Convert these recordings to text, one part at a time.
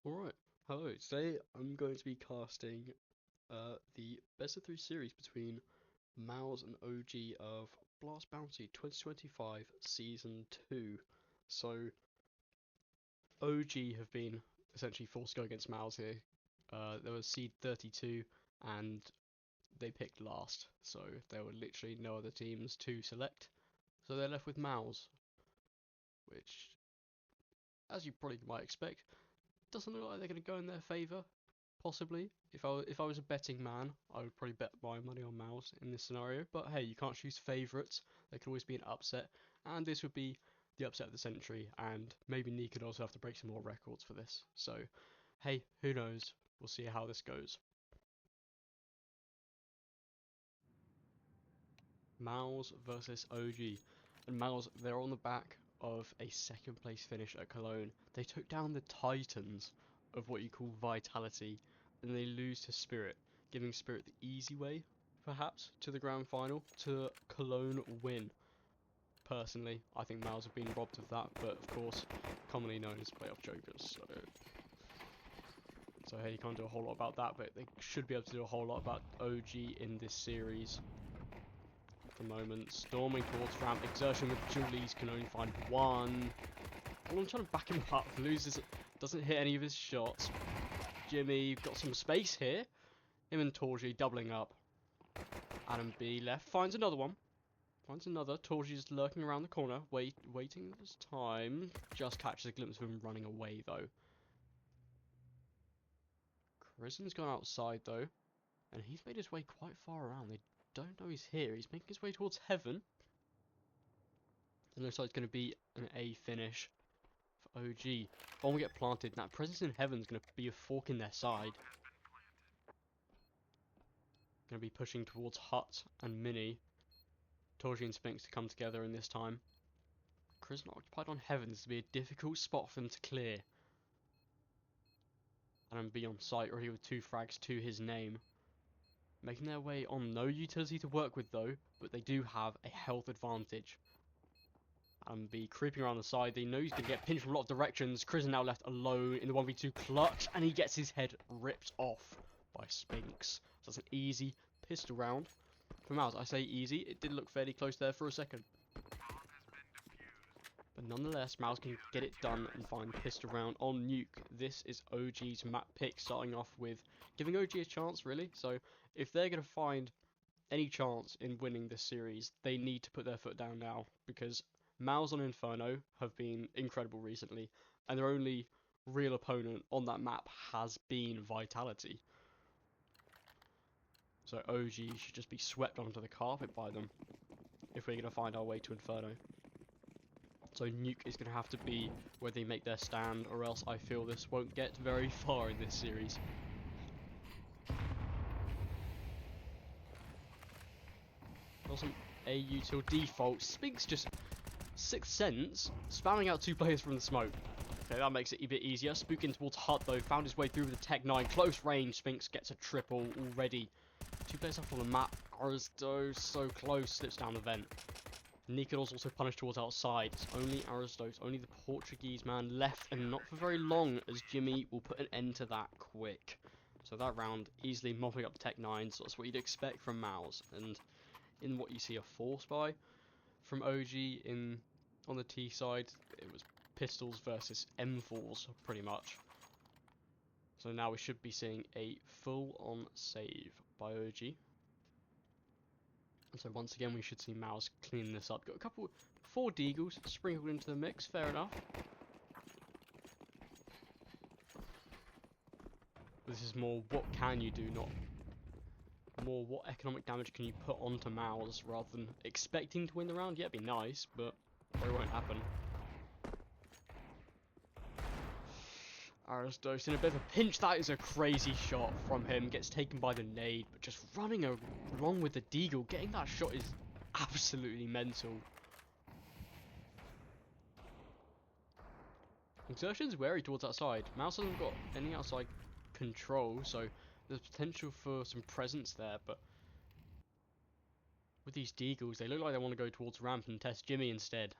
Alright, hello. Today I'm going to be casting the best of three series between Mouz and OG of Blast Bounty 2025 Season 2. So, OG have been essentially forced to go against Mouz here. There was seed 32 and they picked last, so there were literally no other teams to select. So they're left with Mouz, which, as you probably might expect, doesn't look like they're going to go in their favour. Possibly. If I was a betting man, I would probably bet my money on Mouz in this scenario. But hey, you can't choose favourites. There can always be an upset, and this would be the upset of the century. And maybe Nee could also have to break some more records for this. So, hey, who knows? We'll see how this goes. Mouz versus OG, and Mouz, they're on the back of a second place finish at Cologne. They took down the Titans of what you call Vitality, and they lose to Spirit, giving Spirit the easy way, perhaps, to the grand final, to Cologne win. Personally, I think Mouz have been robbed of that, but of course, commonly known as playoff jokers. So hey, you can't do a whole lot about that, but they should be able to do a whole lot about OG in this series. At the moment, storming towards ramp, exertion with Julies can only find one. Oh, I'm trying to back him up, loses, doesn't hit any of his shots. Jimmy got some space here. Him and Torgy doubling up. Adam B left, finds another one. Finds another. Torgy's lurking around the corner, waiting his time. Just catches a glimpse of him running away though. Krisen's gone outside though, and he's made his way quite far around. They don't know he's here. He's making his way towards heaven. It looks like it's going to be an A finish for OG. Bomb will get planted, and that presence in heaven is going to be a fork in their side. Going to be pushing towards Hut and Mini. Torgy and Spinks to come together in this time. Chris not occupied on heaven. This will be a difficult spot for them to clear. And be on site already with 2 frags to his name. Making their way on, no utility to work with though, but they do have a health advantage. And be creeping around the side. They know he's going to get pinched from a lot of directions. Chris now left alone in the 1v2 clutch, and he gets his head ripped off by Spinks. So that's an easy pistol round for Mouz. I say easy, it did look fairly close there for a second. But nonetheless, Mouz can get it done and find pistol round on Nuke. This is OG's map pick, starting off with giving OG a chance, really. So if they're going to find any chance in winning this series, they need to put their foot down now, because Mouz on Inferno have been incredible recently, and their only real opponent on that map has been Vitality. So OG should just be swept onto the carpet by them if we're going to find our way to Inferno. So Nuke is going to have to be where they make their stand, or else I feel this won't get very far in this series. Awesome. AU till default. Spinks just Sixth Sense, spamming out 2 players from the smoke. Okay, that makes it a bit easier. Spooking towards Hut though, found his way through with the Tech 9. Close range, Spinks gets a triple already. 2 players off on the map. Aristo so close, slips down the vent. Nikodor's also punished towards outside. It's only Aristo, it's only the Portuguese man left, and not for very long, as Jimmy will put an end to that quick. So that round, easily mopping up the Tech 9, so that's what you'd expect from Mouz. And in what you see a force buy from OG on the T side, it was pistols versus M4s pretty much. So now we should be seeing a full-on save by OG. And so once again we should see Mouz clean this up. Got a couple, 4 Deagles sprinkled into the mix, fair enough. This is more what can you do, not more what economic damage can you put onto Mouz, rather than expecting to win the round. Yeah, it'd be nice, but it won't happen. Aristos in a bit of a pinch. That is a crazy shot from him. Gets taken by the nade, but just running along with the Deagle. Getting that shot is absolutely mental. Exertion's wary towards that side. Mouz hasn't got any outside control, so there's potential for some presence there, but with these Deagles, they look like they want to go towards ramp and test Jimmy instead.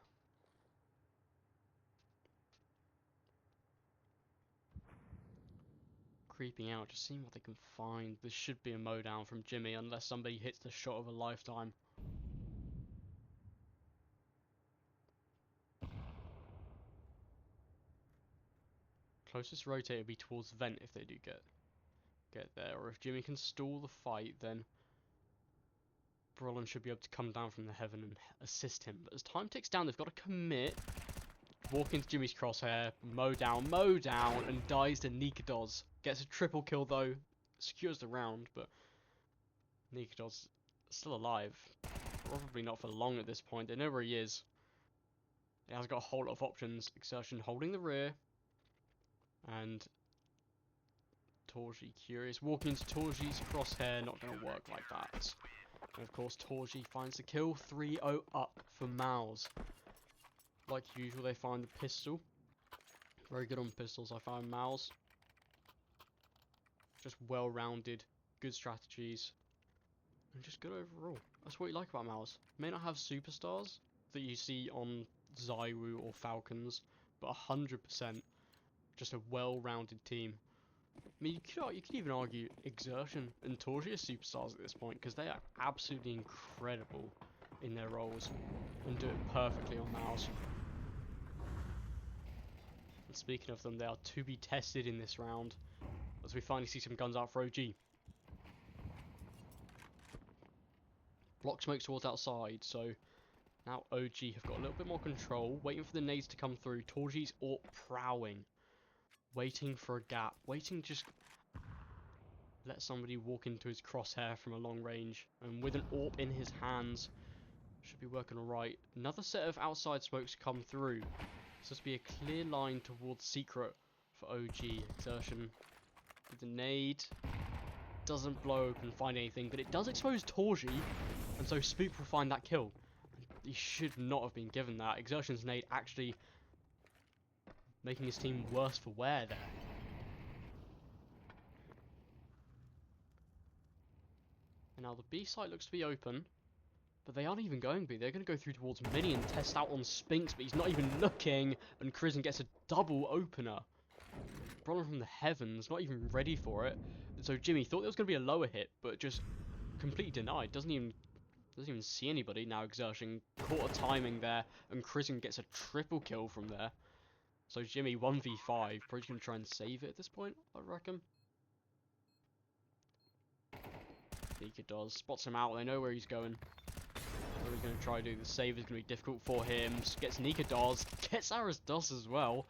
creeping out, just seeing what they can find. This should be a mow down from Jimmy, unless somebody hits the shot of a lifetime. Closest rotate would be towards vent if they do get there, or if Jimmy can stall the fight, then Brolin should be able to come down from the heaven and assist him. But as time ticks down, they've got to commit. Walk into Jimmy's crosshair, mow down, and dies to Nikados. Gets a triple kill though, secures the round, but Nikados still alive. Probably not for long at this point. They know where he is. He has got a whole lot of options. Exertion holding the rear, and Torji curious. Walking into Torji's crosshair, not going to work like that. And of course, Torji finds the kill. 3-0 up for Mouz. Like usual, they find the pistol. Very good on pistols, I found Mouz. Just well-rounded, good strategies, and just good overall. That's what you like about Mouz. May not have superstars that you see on Zywu or Falcons, but 100% just a well-rounded team. I mean, you could even argue Exertion and Torji are superstars at this point, because they are absolutely incredible in their roles and do it perfectly on Mouz. And speaking of them, they are to be tested in this round, as we finally see some guns out for OG. Block smokes towards outside, so now OG have got a little bit more control, waiting for the nades to come through. Torji's AWP prowling, waiting for a gap, waiting to just let somebody walk into his crosshair from a long range, and with an AWP in his hands, should be working alright. Another set of outside smokes come through, so this will be a clear line towards Secret for OG. Exertion with the nade, doesn't blow open, find anything, but it does expose Torji, and so Spook will find that kill. He should not have been given that. Exertion's nade actually making his team worse for wear there. And now the B site looks to be open, but they aren't even going B. They're going to go through towards Mini and test out on Spinks, but he's not even looking, and Crizzen gets a double opener. Brolin from the heavens, not even ready for it. And so Jimmy thought there was going to be a lower hit, but just completely denied. Doesn't even see anybody. Now Exertion caught a timing there, and Crizzen gets a triple kill from there. So Jimmy 1v5, probably going to try and save it at this point, I reckon. Nika does, spots him out, they know where he's going. What he's going to try to do, the save is going to be difficult for him. Gets Nika does, gets Aris does as well.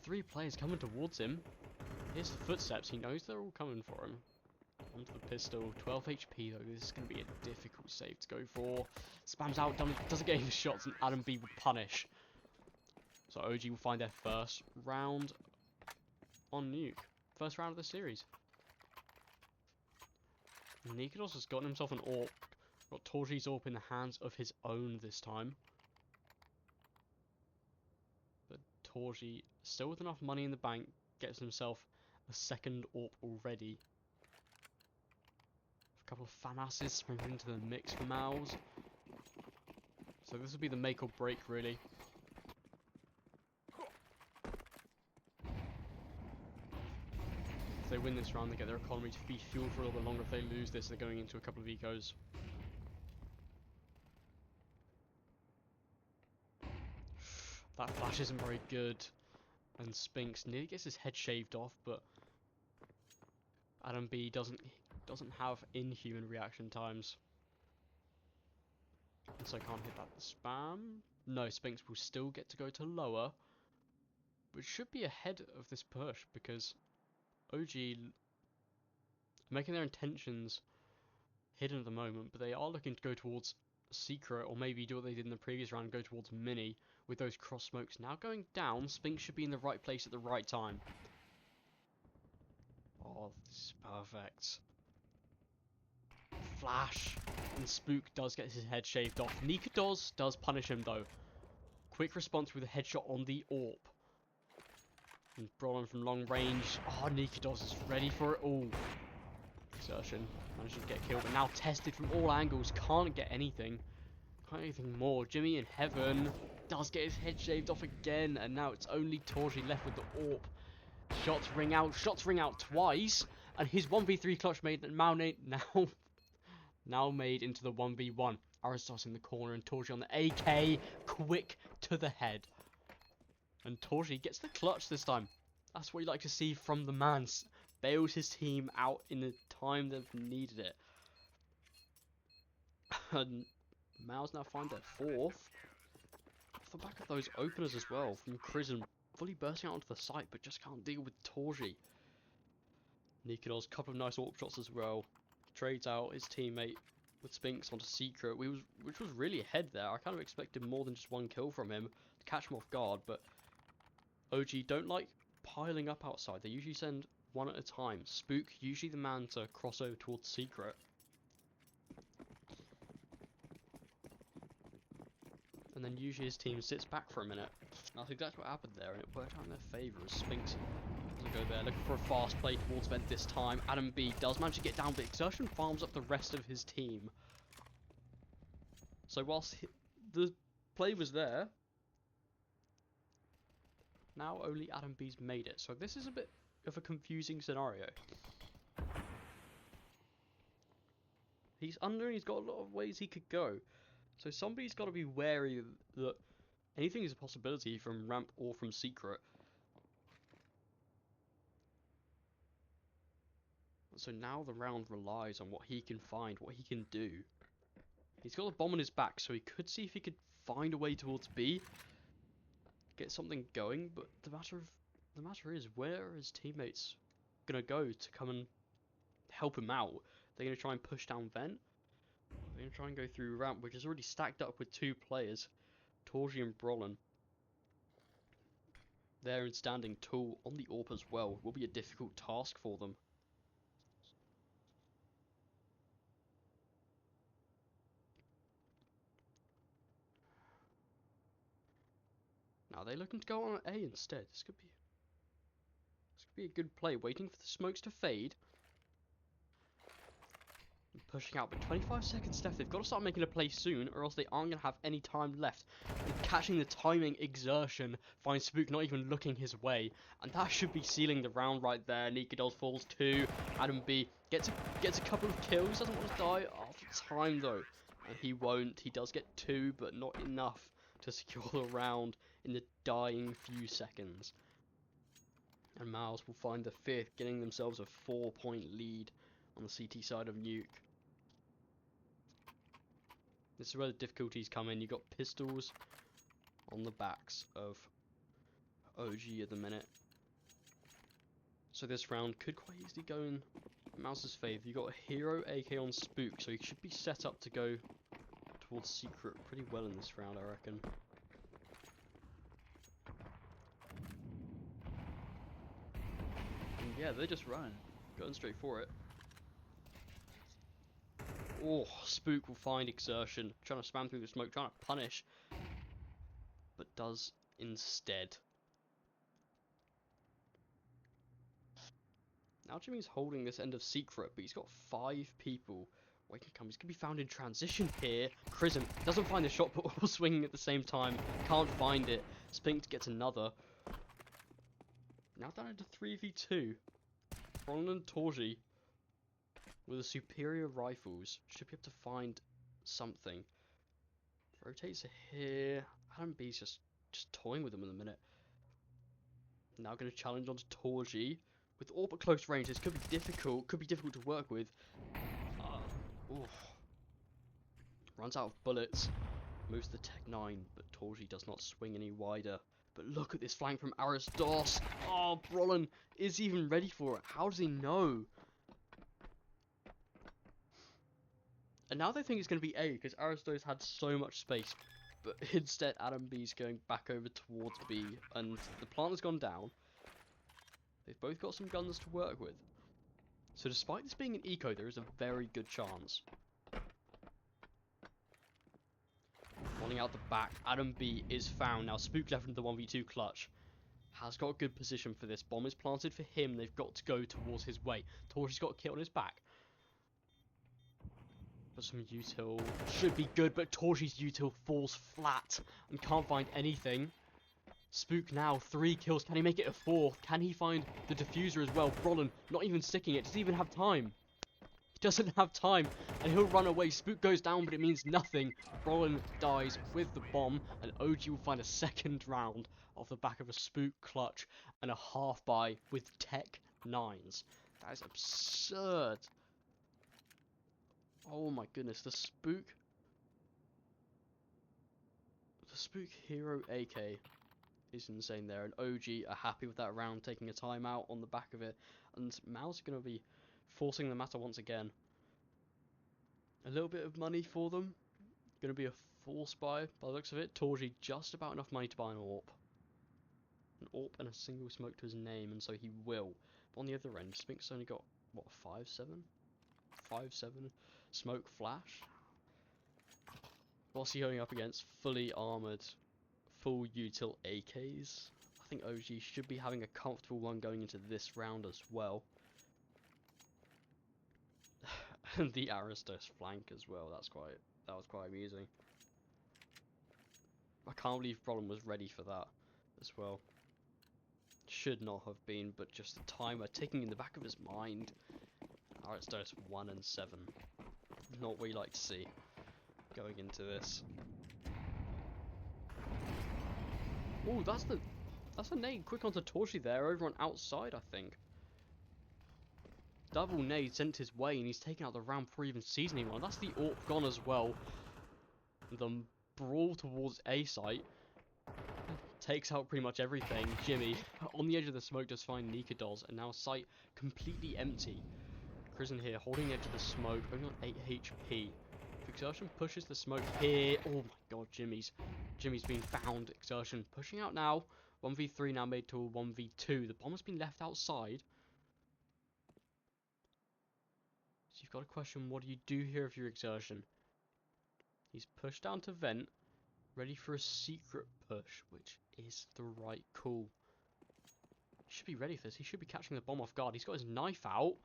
3 players coming towards him. Here's the footsteps, he knows they're all coming for him. Onto the pistol, 12 HP though, this is going to be a difficult save to go for. Spams out, doesn't get any shots, and Adam B will punish. So OG will find their first round on Nuke. First round of the series. Nikados has gotten himself an AWP. Got Torji's AWP in the hands of his own this time. But Torji, still with enough money in the bank, gets himself a second AWP already. A couple of FAMASs sprinkled into the mix for Mouz. So this will be the make or break, really. If they win this round, they get their economy to be fueled for a little bit longer. If they lose this, they're going into a couple of ecos. That flash isn't very good. And Spinks nearly gets his head shaved off, but Adam B doesn't have inhuman reaction times. And so can't hit that spam. No, Spinks will still get to go to lower, but should be ahead of this push because OG making their intentions hidden at the moment, but they are looking to go towards Secret, or maybe do what they did in the previous round and go towards Mini with those cross smokes. Now going down, Spinks should be in the right place at the right time. Oh, this is perfect. Flash, and Spook does get his head shaved off. Nikados does punish him though. Quick response with a headshot on the AWP. And Brolin from long range. Oh, Nikados is ready for it all. Exertion manages to get killed, but now tested from all angles. Can't get anything. Can't get anything more. Jimmy in heaven does get his head shaved off again, and now it's only Torji left with the AWP. Shots ring out twice, and his 1v3 clutch made now made into the 1v1. Aristos in the corner and Torji on the AK, quick to the head. And Torji gets the clutch this time. That's what you like to see from the man. Bails his team out in the time they've needed it. And Mouz now find their fourth. Off the back of those openers as well, from Crism fully bursting out onto the site, but just can't deal with Torji. Nikidol's couple of nice AWP shots as well. Trades out his teammate with Spinks onto Secret, which was really ahead there. I kind of expected more than just one kill from him to catch him off guard, but OG don't like piling up outside. They usually send one at a time. Spook, usually the man to cross over towards Secret. And then usually his team sits back for a minute. That's exactly what happened there, and it worked out in their favour as Spinks doesn't go there, looking for a fast play towards Vent this time. Adam B does manage to get down, but Exertion farms up the rest of his team. So whilst the play was there, now only Adam B's made it. So this is a bit of a confusing scenario. He's under and he's got a lot of ways he could go. So somebody's got to be wary that anything is a possibility from ramp or from Secret. So now the round relies on what he can find, what he can do. He's got a bomb on his back, so he could see if he could find a way towards B, get something going. But the matter is, where are his teammates gonna go to come and help him out? They're gonna try and push down Vent. They're gonna try and go through ramp, which is already stacked up with two players, Torji and Brolin. There and standing tall on the AWP as well will be a difficult task for them. Now they're looking to go on A instead. This could be a good play. Waiting for the smokes to fade. And pushing out, but 25 seconds left. They've got to start making a play soon, or else they aren't going to have any time left. And catching the timing, Exertion finds Spook not even looking his way, and that should be sealing the round right there. Nikidol falls 2. Adam B gets a couple of kills. Doesn't want to die after time though, and he won't. He does get 2, but not enough to secure the round in the dying few seconds. And Mouz will find the 5th, getting themselves a 4-point lead on the CT side of Nuke. This is where the difficulties come in. You've got pistols on the backs of OG at the minute. So this round could quite easily go in Mouz's favour. You've got a hero AK on Spook, so he should be set up to go towards Secret pretty well in this round, I reckon. And yeah, they're just running, going straight for it. Oh, Spook will find Exertion, trying to spam through the smoke, trying to punish, but does instead. Now Jimmy's holding this end of Secret, but he's got 5 people waiting to come. He's going to be found in transition here. Crism doesn't find the shot, but all swinging at the same time. Can't find it. Spinks gets another. Now down into 3v2. Brolin and Torji, with the superior rifles, should be able to find something. Rotates here. Adam B's just toying with them in a minute. Now going to challenge onto Torji. With all but close range, this could be difficult. Could be difficult to work with. Runs out of bullets. Moves to the Tech 9, but Torji does not swing any wider. But look at this flank from Aristos. Oh, Brolin is even ready for it. How does he know? And now they think it's going to be A, because Aristos had so much space. But instead, Adam B's going back over towards B. And the plant has gone down. They've both got some guns to work with. So despite this being an eco, there is a very good chance. Running out the back, Adam B is found. Now Spook left into the 1v2 clutch. Has got a good position for this. Bomb is planted for him. They've got to go towards his way. Torji's got a kill on his back. But some util should be good, but Torji's util falls flat and can't find anything. Spook now, 3 kills. Can he make it a 4th? Can he find the diffuser as well? Brolin not even sticking it. Does he even have time? He doesn't have time, and he'll run away. Spook goes down, but it means nothing. Brolin dies with the bomb, and OG will find a 2nd round off the back of a Spook clutch and a half buy with Tech 9s. That is absurd. Oh my goodness, the Spook Hero AK is insane there, and OG are happy with that round, taking a timeout on the back of it, and Mouz are going to be forcing the matter once again. A little bit of money for them, going to be a force buy by the looks of it. Torji just about enough money to buy an AWP and a single smoke to his name, and so he will. But on the other end, Spink's only got, what, 5-7? 5-7 smoke flash? What's he going up against? Fully armoured, full util AKs. I think OG should be having a comfortable one going into this round as well. And the Aristos flank as well. That was quite amusing. I can't believe Brolin was ready for that as well. Should not have been, but just the timer ticking in the back of his mind. Aristos 1 and 7. Not what you like to see going into this. Oh, that's a nade quick onto Torchi there, over on outside, I think. Double nade sent his way, and he's taken out the round before even seasoning one. That's the AWP gone as well. The brawl towards A site takes out pretty much everything. Jimmy, on the edge of the smoke, does find Nikados, and now site completely empty. Prison here, holding the edge of the smoke, only on 8 HP. If Exertion pushes the smoke here, oh my god, Jimmy's been found. Exertion pushing out now. 1v3 now made to a 1v2. The bomb has been left outside. So you've got to question, what do you do here if you're Exertion? He's pushed down to vent, ready for a secret push, which is the right call. He should be ready for this. He should be catching the bomb off guard. He's got his knife out.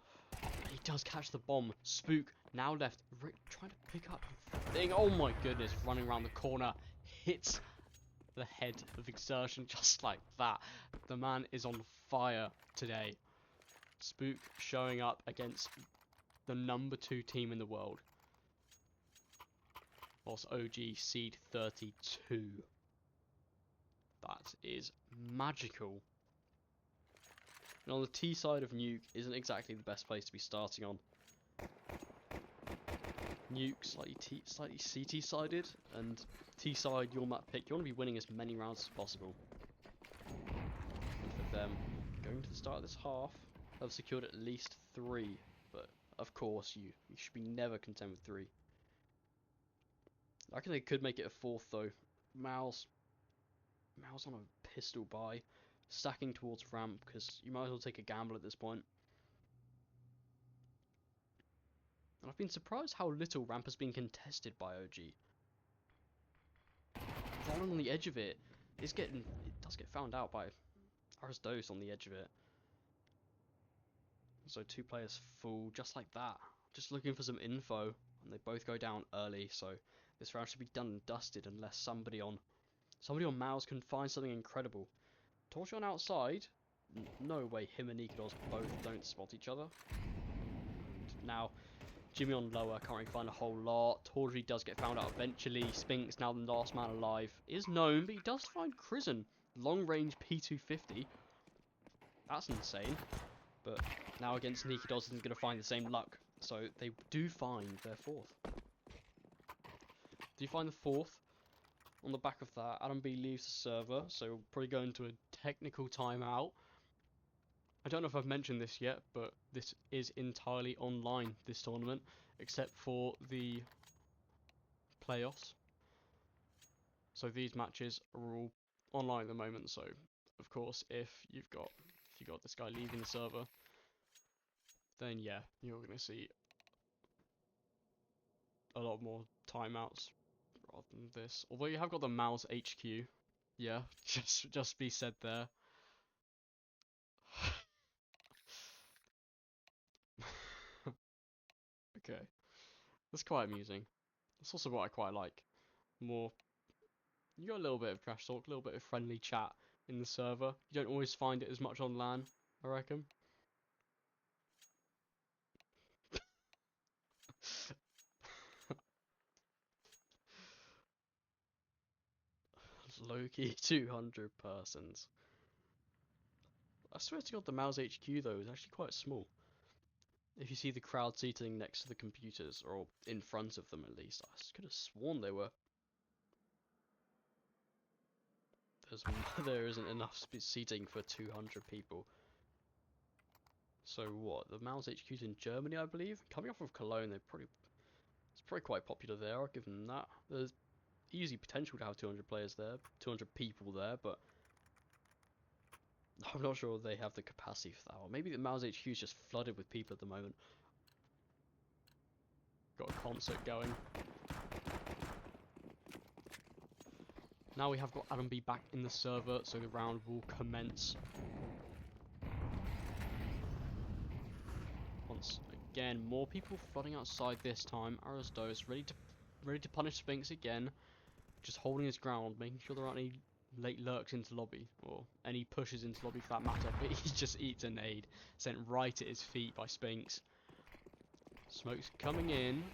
And he does catch the bomb. Spook now left, trying to pick up the thing. Oh my goodness, running around the corner. Hits the head of Exertion just like that. The man is on fire today. Spook showing up against the number 2 team in the world. Whilst OG seed 32. That is magical. And on the T side of Nuke isn't exactly the best place to be starting on. Nuke slightly CT sided, and T side your map pick. You want to be winning as many rounds as possible. And for them, going to the start of this half, they've secured at least 3, but of course you should be never content with 3. I reckon they could make it a 4th though. Mouz on a pistol buy, stacking towards ramp, because you might as well take a gamble at this point. And I've been surprised how little ramp has been contested by OG. Rolling on the edge of it, it does get found out by Aristos on the edge of it. So 2 players full, just like that. Just looking for some info, and they both go down early, so this round should be done and dusted unless somebody on Mouz can find something incredible. Torch on outside, no way him and Nikados both don't spot each other. And now, Jimmy on lower, can't really find a whole lot. Torji does get found out eventually. Spink's now the last man alive. Is known, but he does find Crizzen. Long range P250. That's insane. But now against Nikados isn't going to find the same luck. So they do find their 4th. Do you find the 4th? On the back of that, Adam B leaves the server, so we'll probably go into a technical timeout. I don't know if I've mentioned this yet, but this is entirely online, this tournament, except for the playoffs. So these matches are all online at the moment, so of course if you've got this guy leaving the server, then yeah, you're gonna see a lot more timeouts rather than this. Although you have got the Mouz HQ. Yeah, just be said there. Okay. That's quite amusing. That's also what I quite like. More, you got a little bit of trash talk, a little bit of friendly chat in the server. You don't always find it as much on LAN, I reckon. Low-key 200 persons. I swear to God, the Mouz HQ though is actually quite small. If you see the crowd seating next to the computers, or in front of them at least, I could have sworn they were. There isn't enough seating for 200 people. So what? The Mouz HQ's in Germany, I believe. Coming off of Cologne, it's probably quite popular there. I'll give them that. There's easy potential to have 200 players there, 200 people there, but I'm not sure they have the capacity for that. Or maybe the Mouz HQ is just flooded with people at the moment. Got a concert going. Now we have got Adam B back in the server, so the round will commence. Once again, more people flooding outside this time. Aristos ready to punish Spinks again, just holding his ground, making sure there aren't any late lurks into lobby, or any pushes into lobby for that matter, but he just eats a nade, sent right at his feet by Spinks. Smoke's coming in.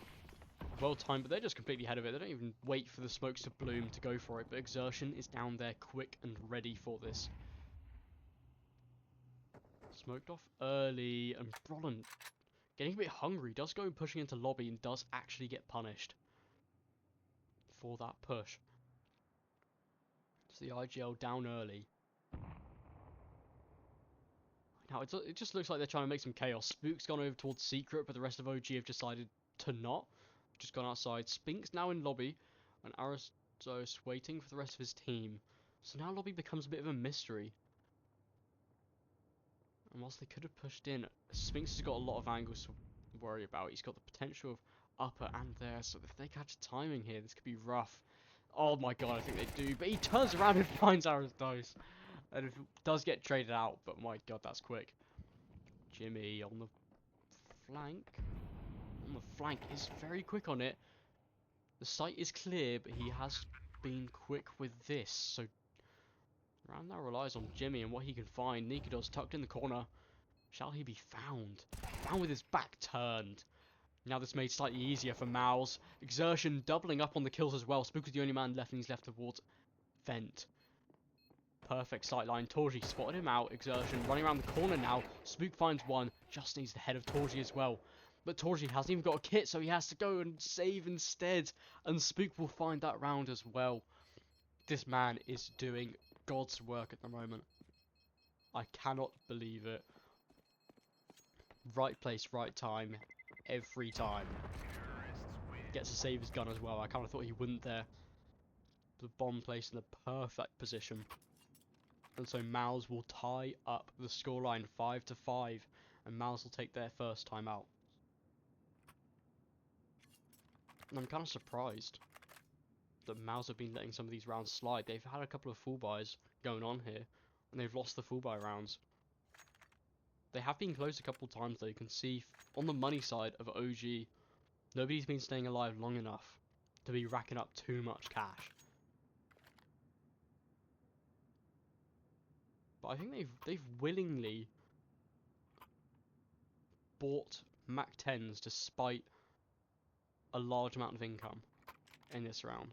Well timed, but they're just completely ahead of it. They don't even wait for the smokes to bloom to go for it, but Exertion is down there quick and ready for this. Smoked off early, and Brolin getting a bit hungry, does go pushing into lobby and does actually get punished for that push. So the IGL down early. Now it just looks like they're trying to make some chaos. Spook's gone over towards Secret, but the rest of OG have decided to not. Just gone outside. Spink's now in lobby, and Aristos waiting for the rest of his team. So now lobby becomes a bit of a mystery. And whilst they could have pushed in, Spinks has got a lot of angles to worry about. He's got the potential of upper and there, so if they catch timing here, this could be rough. Oh my god, I think they do, but he turns around and finds Aristos. And it does get traded out, but my god, that's quick. Jimmy on the flank. On the flank is very quick on it. The site is clear, but he has been quick with this, so round now relies on Jimmy and what he can find. Nikodos tucked in the corner. Shall he be found? Found with his back turned. Now this made slightly easier for Mouz. Exertion doubling up on the kills as well. Spook is the only man left, and he's left towards Vent. Perfect sightline. Torji spotted him out. Exertion running around the corner now. Spook finds one. Just needs the head of Torji as well. But Torji hasn't even got a kit, so he has to go and save instead. And Spook will find that round as well. This man is doing God's work at the moment. I cannot believe it. Right place, right time. Every time. Gets to save his gun as well. I kind of thought he wouldn't there. The bomb placed in the perfect position. And so Mouz will tie up the scoreline 5-5. And Mouz will take their first time out. And I'm kind of surprised that Mouz have been letting some of these rounds slide. They've had a couple of full buys going on here. And they've lost the full buy rounds. They have been close a couple of times though. You can see on the money side of OG, nobody's been staying alive long enough to be racking up too much cash. But I think they've willingly bought Mac 10s despite a large amount of income in this round.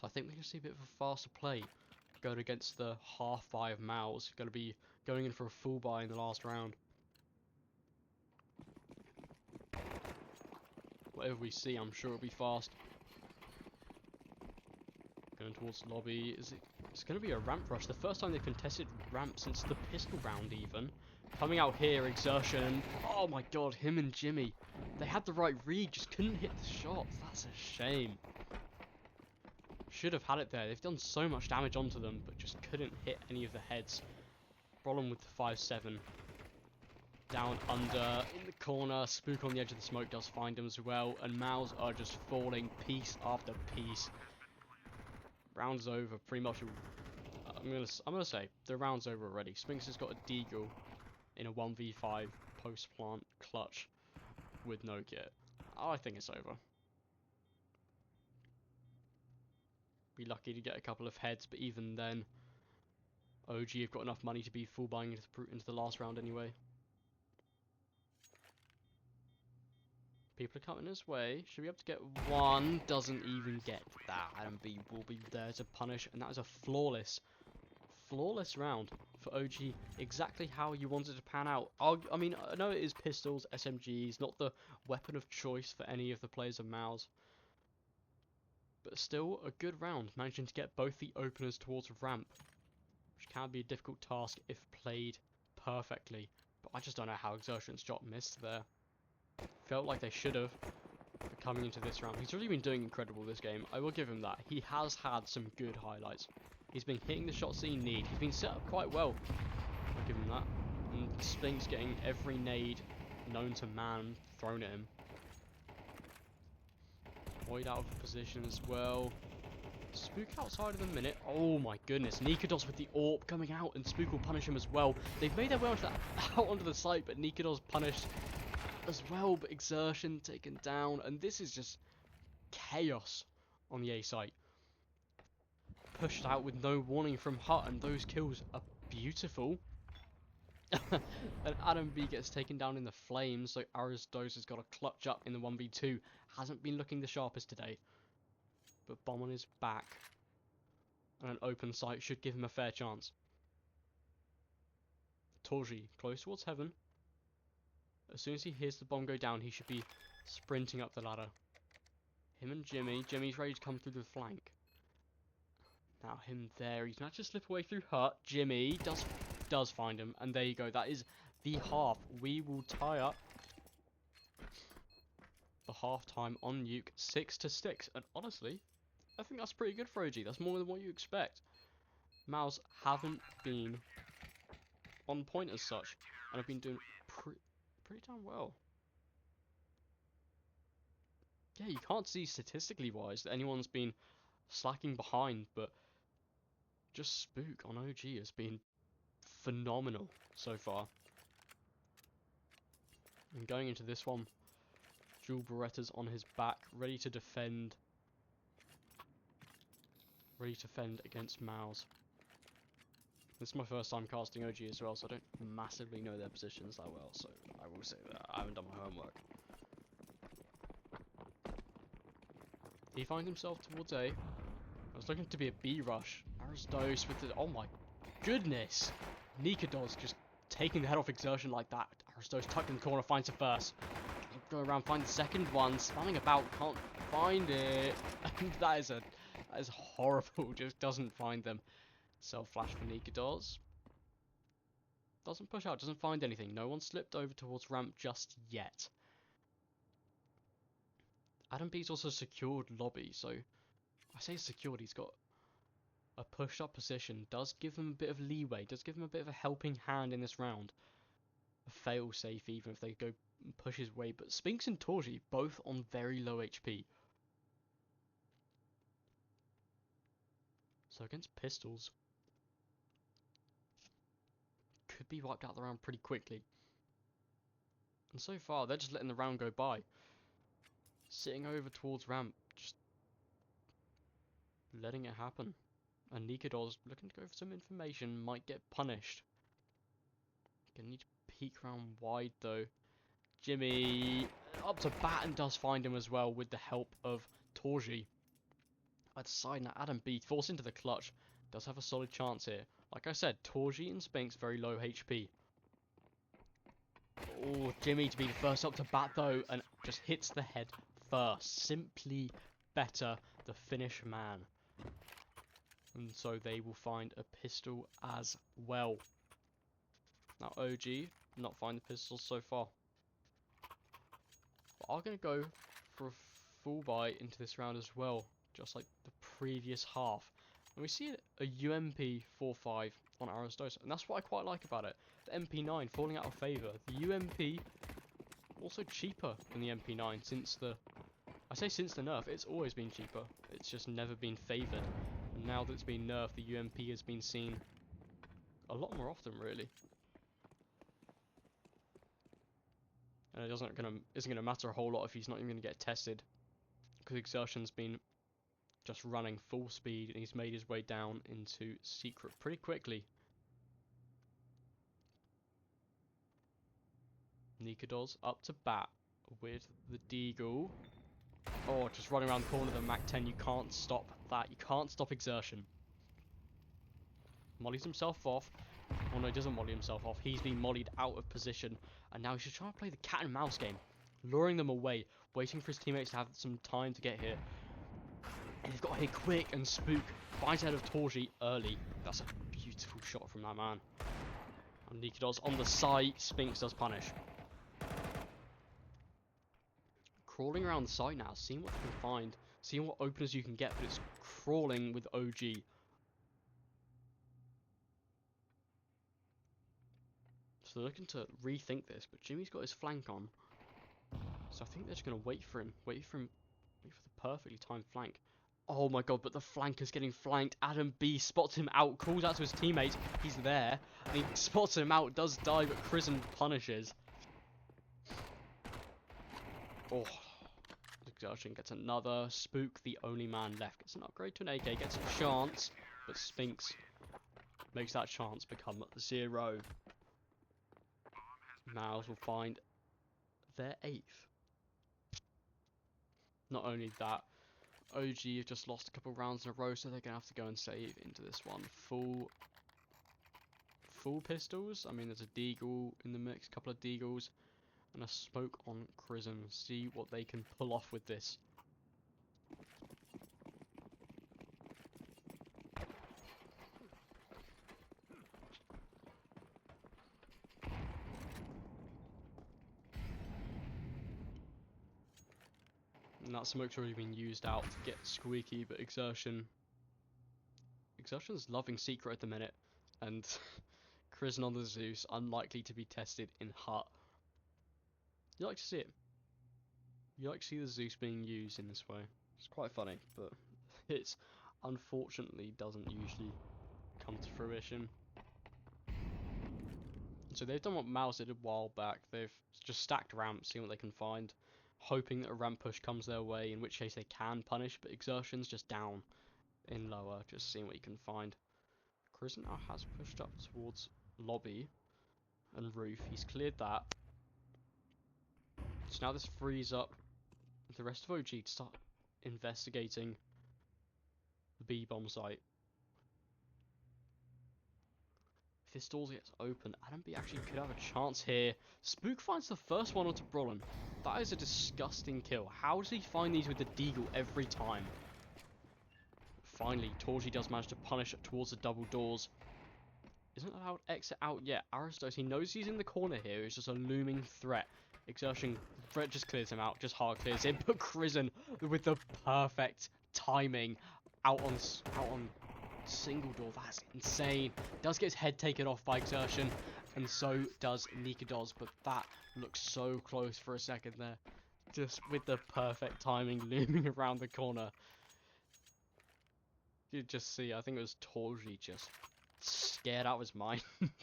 So I think we're going to see a bit of a faster play going against the half buy of Mouz. Going to be going in for a full buy in the last round. Whatever we see, I'm sure it'll be fast. Going towards lobby. It's going to be a ramp rush. The first time they've contested ramp since the pistol round even. Coming out here, Exertion. Oh my god, him and Jimmy. They had the right read, just couldn't hit the shots. That's a shame. Should have had it there. They've done so much damage onto them, but just couldn't hit any of the heads. Problem with the 5-7. Down under, in the corner. Spook on the edge of the smoke does find him as well. And Mouz are just falling piece after piece. Round's over, pretty much. I'm gonna say the round's over already. Spinks has got a deagle in a 1v5 post plant clutch with no kit. I think it's over. Be lucky to get a couple of heads, but even then, OG have got enough money to be full buying into the last round anyway. People are coming his way. Should be able to get one. Doesn't even get that. Adam B will be there to punish, and that is a flawless round for OG. Exactly how you wanted it to pan out. I mean, I know it is pistols, SMGs, not the weapon of choice for any of the players of Mouz. But still, a good round, managing to get both the openers towards ramp, which can be a difficult task if played perfectly. But I just don't know how Exertion's shot missed there. Felt like they should have for coming into this round. He's really been doing incredible this game. I will give him that. He has had some good highlights. He's been hitting the shots that he needs. He's been set up quite well. I'll give him that. And Spinks getting every nade known to man thrown at him. Void out of position as well. Spook outside of the minute. Oh my goodness. Nikados with the AWP coming out, and Spook will punish him as well. They've made their way out onto the site, but Nikados punished as well. But Exertion taken down, and this is just chaos on the A site. Pushed out with no warning from Hut, and those kills are beautiful. And Adam B gets taken down in the flames, so Aristos has got a clutch up in the 1v2. Hasn't been looking the sharpest today. But bomb on his back and an open sight should give him a fair chance. Torji, close towards heaven. As soon as he hears the bomb go down, he should be sprinting up the ladder. Him and Jimmy. Jimmy's ready to come through the flank. Now him there. He's managed to slip away through Hut. Jimmy does find him. And there you go. That is the half. We will tie up the half time on Nuke 6-6. And honestly, I think that's pretty good for OG. That's more than what you expect. Mouz haven't been on point as such, and have been doing pretty damn well. Yeah, you can't see statistically wise that anyone's been slacking behind, but just Spook on OG has been phenomenal so far. And going into this one, Jewel Beretta's on his back, ready to defend. Ready to fend against Mouz. This is my first time casting OG as well, so I don't massively know their positions that well, so I will say that I haven't done my homework. He finds himself towards A. I was looking to be a B rush. Aristos with the... Oh my goodness! Nikados just taking the head off Exertion like that. Aristos tucked in the corner, finds the first. Go around, find the second one. Spamming about, can't find it. that is horrible, just doesn't find them. Self-flash for Nikados. Doesn't push out, doesn't find anything. No one slipped over towards ramp just yet. Adam B's also secured lobby, so I say secured, he's got a pushed up position. Does give him a bit of leeway, does give him a bit of a helping hand in this round. A fail safe even if they go push his way, but Spinks and Torji both on very low HP. So against pistols, could be wiped out the round pretty quickly. And so far, they're just letting the round go by. Sitting over towards ramp, just letting it happen. And Nikados looking to go for some information, might get punished. Gonna need to peek around wide though. Jimmy up to bat and does find him as well with the help of Torji. I'd side now Adam B forced into the clutch. Does have a solid chance here. Like I said, Torji and Spinks very low HP. Oh, Jimmy to be the first up to bat though, and just hits the head first. Simply better, the Finnish man. And so they will find a pistol as well. Now OG not find the pistols so far. But I'm going to go for a full buy into this round as well, just like the previous half. And we see a UMP 4.5 on Aristos, and that's what I quite like about it. The MP9 falling out of favour. The UMP also cheaper than the MP9 since the... I say since the nerf, it's always been cheaper. It's just never been favoured. And now that it's been nerfed, the UMP has been seen a lot more often, really. And it isn't gonna matter a whole lot if he's not even gonna get tested, because Exertion's been just running full speed, and he's made his way down into secret pretty quickly. Nikodos up to bat with the Deagle. Oh, just running around the corner of the Mac 10. You can't stop that. You can't stop Exertion. Mollies himself off. Oh no, he doesn't molly himself off. He's been mollied out of position. And now he's just trying to play the cat and mouse game. Luring them away. Waiting for his teammates to have some time to get here. And they've got to hit quick, and Spook finds ahead of Torji early. That's a beautiful shot from that man. And Nikodos on the side. Spinks does punish. Crawling around the site now, seeing what you can find, seeing what openers you can get, but it's crawling with OG. So they're looking to rethink this, but Jimmy's got his flank on. So I think they're just going to wait for the perfectly timed flank. Oh my god, but the flanker's getting flanked. Adam B spots him out, calls out to his teammates, he's there, and he spots him out, does die, but Crizzen punishes. Oh. Exertion gets another. Spook, the only man left, gets an upgrade to an AK, gets a chance, but Spinks makes that chance become 0. Mouz will find their 8th. Not only that, OG have just lost a couple rounds in a row, so they're going to have to go and save into this one. Full pistols. I mean, there's a Deagle in the mix, a couple of Deagles, and a smoke on Crizzen. See what they can pull off with this. And that smoke's already been used out to get Squeaky, but Exertion's loving secret at the minute, and Crizzen on the Zeus, unlikely to be tested in hut. You like to see it. You like to see the Zeus being used in this way. It's quite funny, but it unfortunately doesn't usually come to fruition. So they've done what Mouz did a while back. They've just stacked ramps, seeing what they can find, hoping that a ramp push comes their way, in which case they can punish, but Exertion's just down in lower, just seeing what you can find. Crizzen now has pushed up towards lobby and roof. He's cleared that. So now this frees up the rest of OG to start investigating the B-bomb site. If this door gets open, Adam B actually could have a chance here. Spook finds the first one onto Brolin. That is a disgusting kill. How does he find these with the Deagle every time? Finally, Torji does manage to punish it towards the double doors. Isn't allowed exit out yet. Aristos, he knows he's in the corner here. It's just a looming threat. Exertion, threat just clears him out, just hard clears him. But Crizzen, with the perfect timing, out on single door. That's insane. Does get his head taken off by Exertion, and so does Nikodos. But that looks so close for a second there, just with the perfect timing looming around the corner. You just see, I think it was Torji just scared out of his mind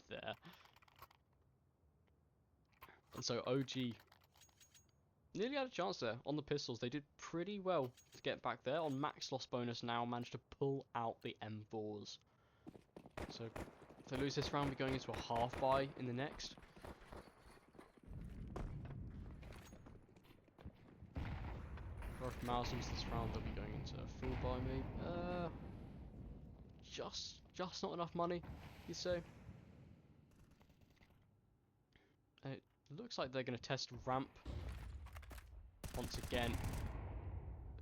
there. And so OG nearly had a chance there on the pistols. They did pretty well to get back there. On max loss bonus now, managed to pull out the M4s. So if they lose this round, we're going into a half buy in the next. Or if Mouz loses this round, they'll be going into a full buy maybe. Just not enough money, you say? It looks like they're going to test ramp once again.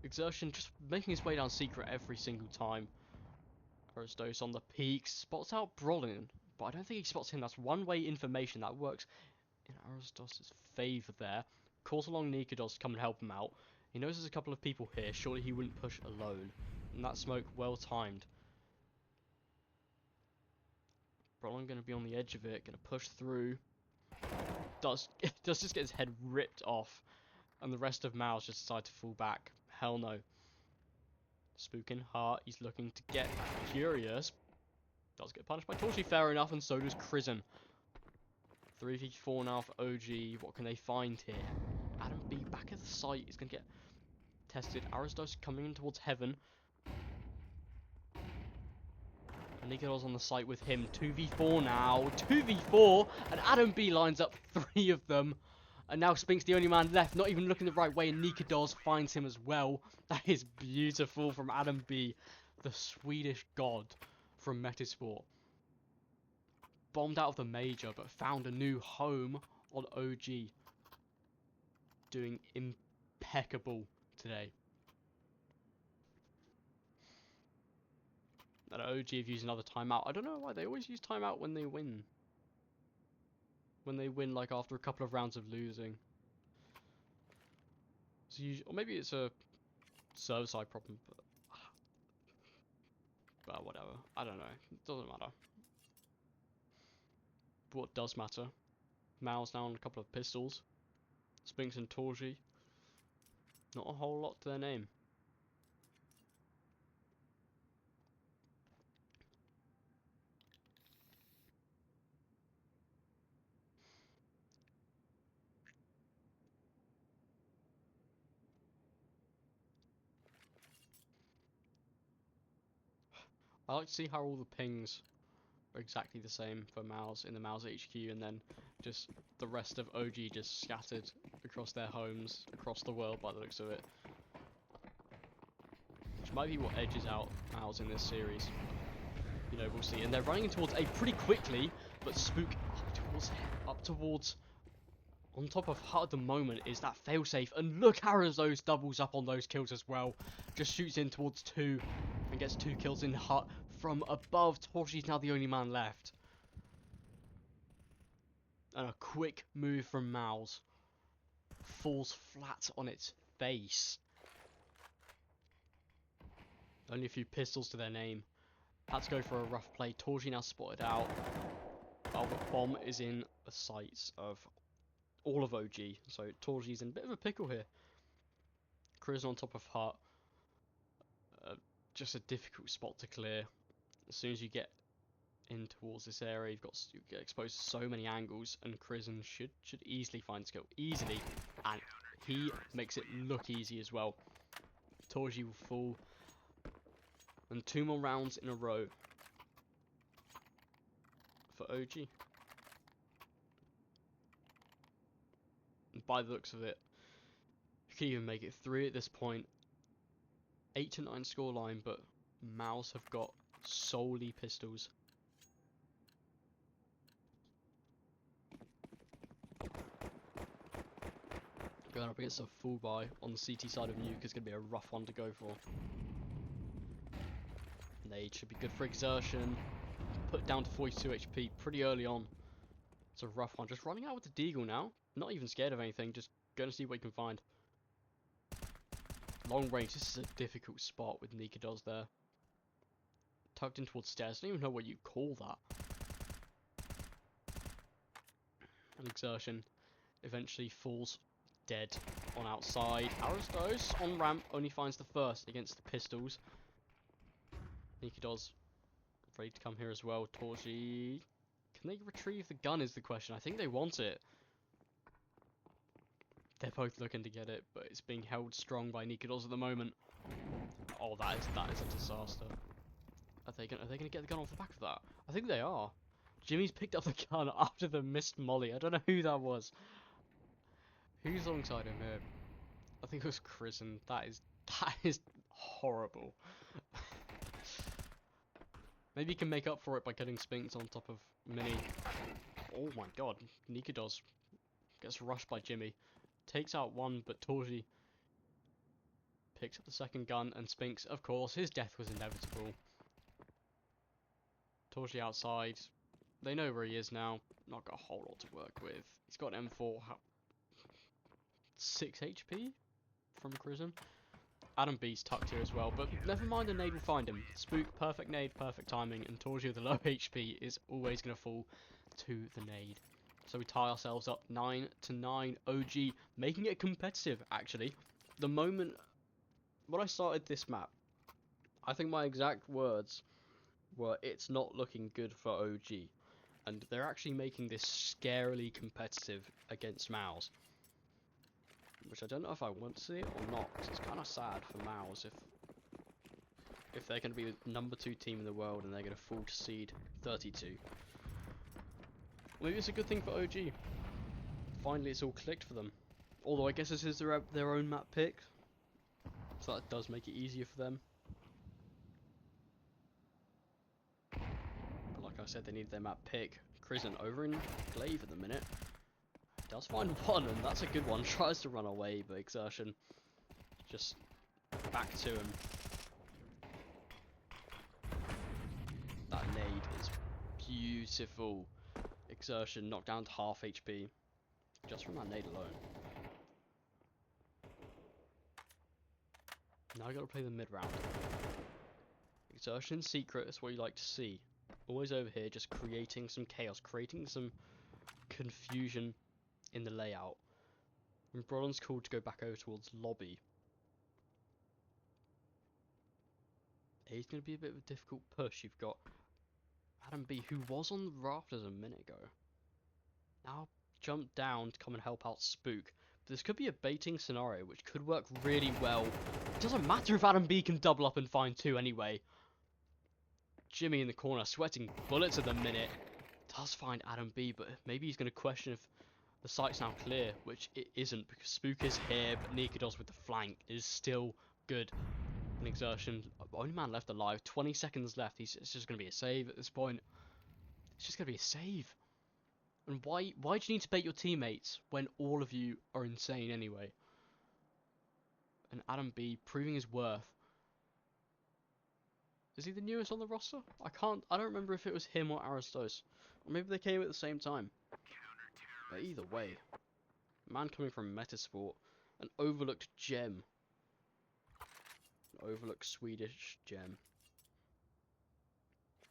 Exertion just making his way down secret every single time. Aristos on the peak, spots out Brolin, but I don't think he spots him. That's one-way information that works in Aristos' favour there. Calls along Nikodos to come and help him out. He knows there's a couple of people here, surely he wouldn't push alone. And that smoke, well timed. Brolin going to be on the edge of it, going to push through. Does just get his head ripped off, and the rest of Mouz just decide to fall back. Hell no. Spook in heart, he's looking to get curious. Does get punished by Torchy, fair enough, and so does Crizzen. 3v4 now for OG. What can they find here? Adam B back at the site is going to get tested. Aristos coming in towards heaven. Nicolas on the site with him. 2v4 now. 2v4. And Adam B lines up 3 of them. And now Spink's the only man left, not even looking the right way, and Nikados finds him as well. That is beautiful from Adam B, the Swedish god from Metasport. Bombed out of the major, but found a new home on OG. Doing impeccable today. And OG have used another timeout. I don't know why they always use timeout when they win. When they win, like after a couple of rounds of losing. So or maybe it's a server side problem, but whatever. I don't know. It doesn't matter. But what does matter? Mouz down a couple of pistols. Spinks and Torji. Not a whole lot to their name. I like to see how all the pings are exactly the same for Mouz in the Mouz HQ, and then just the rest of OG just scattered across their homes, across the world by the looks of it. Which might be what edges out Mouz in this series. You know, we'll see. And they're running in towards A pretty quickly, but Spook up towards on top of Hut at the moment is that failsafe, and look how those doubles up on those kills as well. Just shoots in towards 2 and gets 2 kills in Hut from above. Torchi's now the only man left. And a quick move from Mouz. Falls flat on its face. Only a few pistols to their name. Had to go for a rough play. Torchi now spotted out. Albert Bomb is in the sights of all of OG. So Torchi's in a bit of a pickle here. Chris on top of Hut. Just a difficult spot to clear. As soon as you get in towards this area, you get exposed to so many angles, and Krisen should easily find skill. Easily. And he makes it look easy as well. Torji will fall. And 2 more rounds in a row for OG. And by the looks of it, you can even make it 3 at this point. 8 to 9 scoreline, but Mouz have got solely pistols. Going up against a full buy on the CT side of Nuke is going to be a rough one to go for. Nade should be good for exertion. Put down to 42 HP pretty early on. It's a rough one. Just running out with the Deagle now. Not even scared of anything. Just going to see what he can find. Long range. This is a difficult spot with Nikados there. Tucked in towards stairs. I don't even know what you call that. And exertion eventually falls dead on outside. Aristos on ramp only finds the first against the pistols. Nikados ready to come here as well. Torji, can they retrieve the gun is the question. I think they want it. They're both looking to get it, but it's being held strong by Nikados at the moment. Oh, that is a disaster. Are they gonna get the gun off the back of that? I think they are. Jimmy's picked up the gun after the missed molly. I don't know who that was. Who's alongside him here? I think it was Krisen. That is horrible. Maybe he can make up for it by getting Spinks on top of Mini. Oh my god, Nikados gets rushed by Jimmy. Takes out one, but Torji picks up the second gun, and Spinks, of course, his death was inevitable. Torji outside. They know where he is now. Not got a whole lot to work with. He's got an M4. 6 HP from Krisen. Adam B's tucked here as well, but never mind, a nade will find him. Spook, perfect nade, perfect timing, and Torji with the low HP is always going to fall to the nade. So we tie ourselves up 9 to 9. OG making it competitive, actually. The moment when I started this map, I think my exact words were, "It's not looking good for OG." And they're actually making this scarily competitive against Mouz. Which I don't know if I want to see it or not, because it's kind of sad for Mouz if if they're going to be the number 2 team in the world and they're going to fall to seed 32. Maybe it's a good thing for OG. Finally, it's all clicked for them. Although I guess this is their own map pick, so that does make it easier for them. But like I said, they need their map pick. Prison over in Glaive at the minute. Does find one, and that's a good one. Tries to run away, but Exertion just back to him. That nade is beautiful. Exertion knocked down to half HP just from that nade alone. Now I gotta play the mid round. Exertion secret is what you like to see. Always over here, just creating some chaos, creating some confusion in the layout. When Brodon's called to go back over towards lobby, he's going to be a bit of a difficult push. You've got Adam B, who was on the rafters a minute ago, now jumped down to come and help out Spook. But this could be a baiting scenario, which could work really well. It doesn't matter if Adam B can double up and find 2 anyway. Jimmy in the corner, sweating bullets at the minute. Does find Adam B, but maybe he's going to question if the site's now clear, which it isn't, because Spook is here, but Nikados with the flank is still good. An Exertion, only man left alive, 20 seconds left. It's just going to be a save at this point. It's just going to be a save. And why do you need to bait your teammates when all of you are insane anyway? And Adam B proving his worth. Is he the newest on the roster? I don't remember if it was him or Aristos. Or maybe they came at the same time. But either way, man coming from Metasport, an overlooked gem. An overlooked Swedish gem.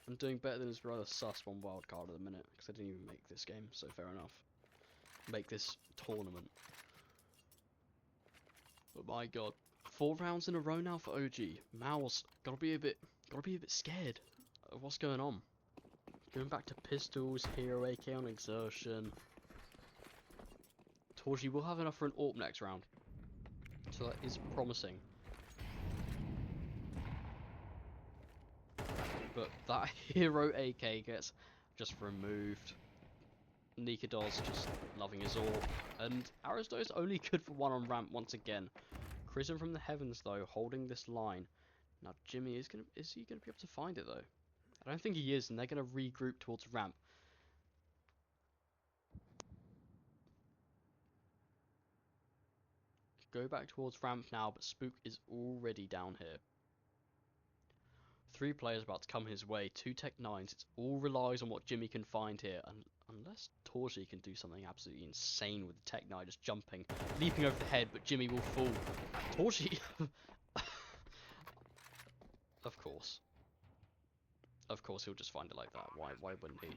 I'm doing better than his rather sus one wildcard at the minute, because I didn't even make this game, so fair enough. Make this tournament. But my god, 4 rounds in a row now for OG. Mouz gotta be a bit scared of what's going on. Going back to pistols, hero AK on Exertion. Torji will have enough for an AWP next round, so that is promising. But that hero AK gets just removed. Nikados just loving his AWP, and Aristos only good for 1 on ramp once again. Chrism from the heavens though, holding this line. Now Jimmy is he gonna be able to find it though? I don't think he is, and they're gonna regroup towards ramp. Go back towards ramp now, but Spook is already down here. 3 players about to come his way, 2 Tech 9s. It all relies on what Jimmy can find here, and unless Torji can do something absolutely insane with the Tech 9 just jumping, leaping over the head, but Jimmy will fall. Torji, of course he'll just find it like that. Why wouldn't he?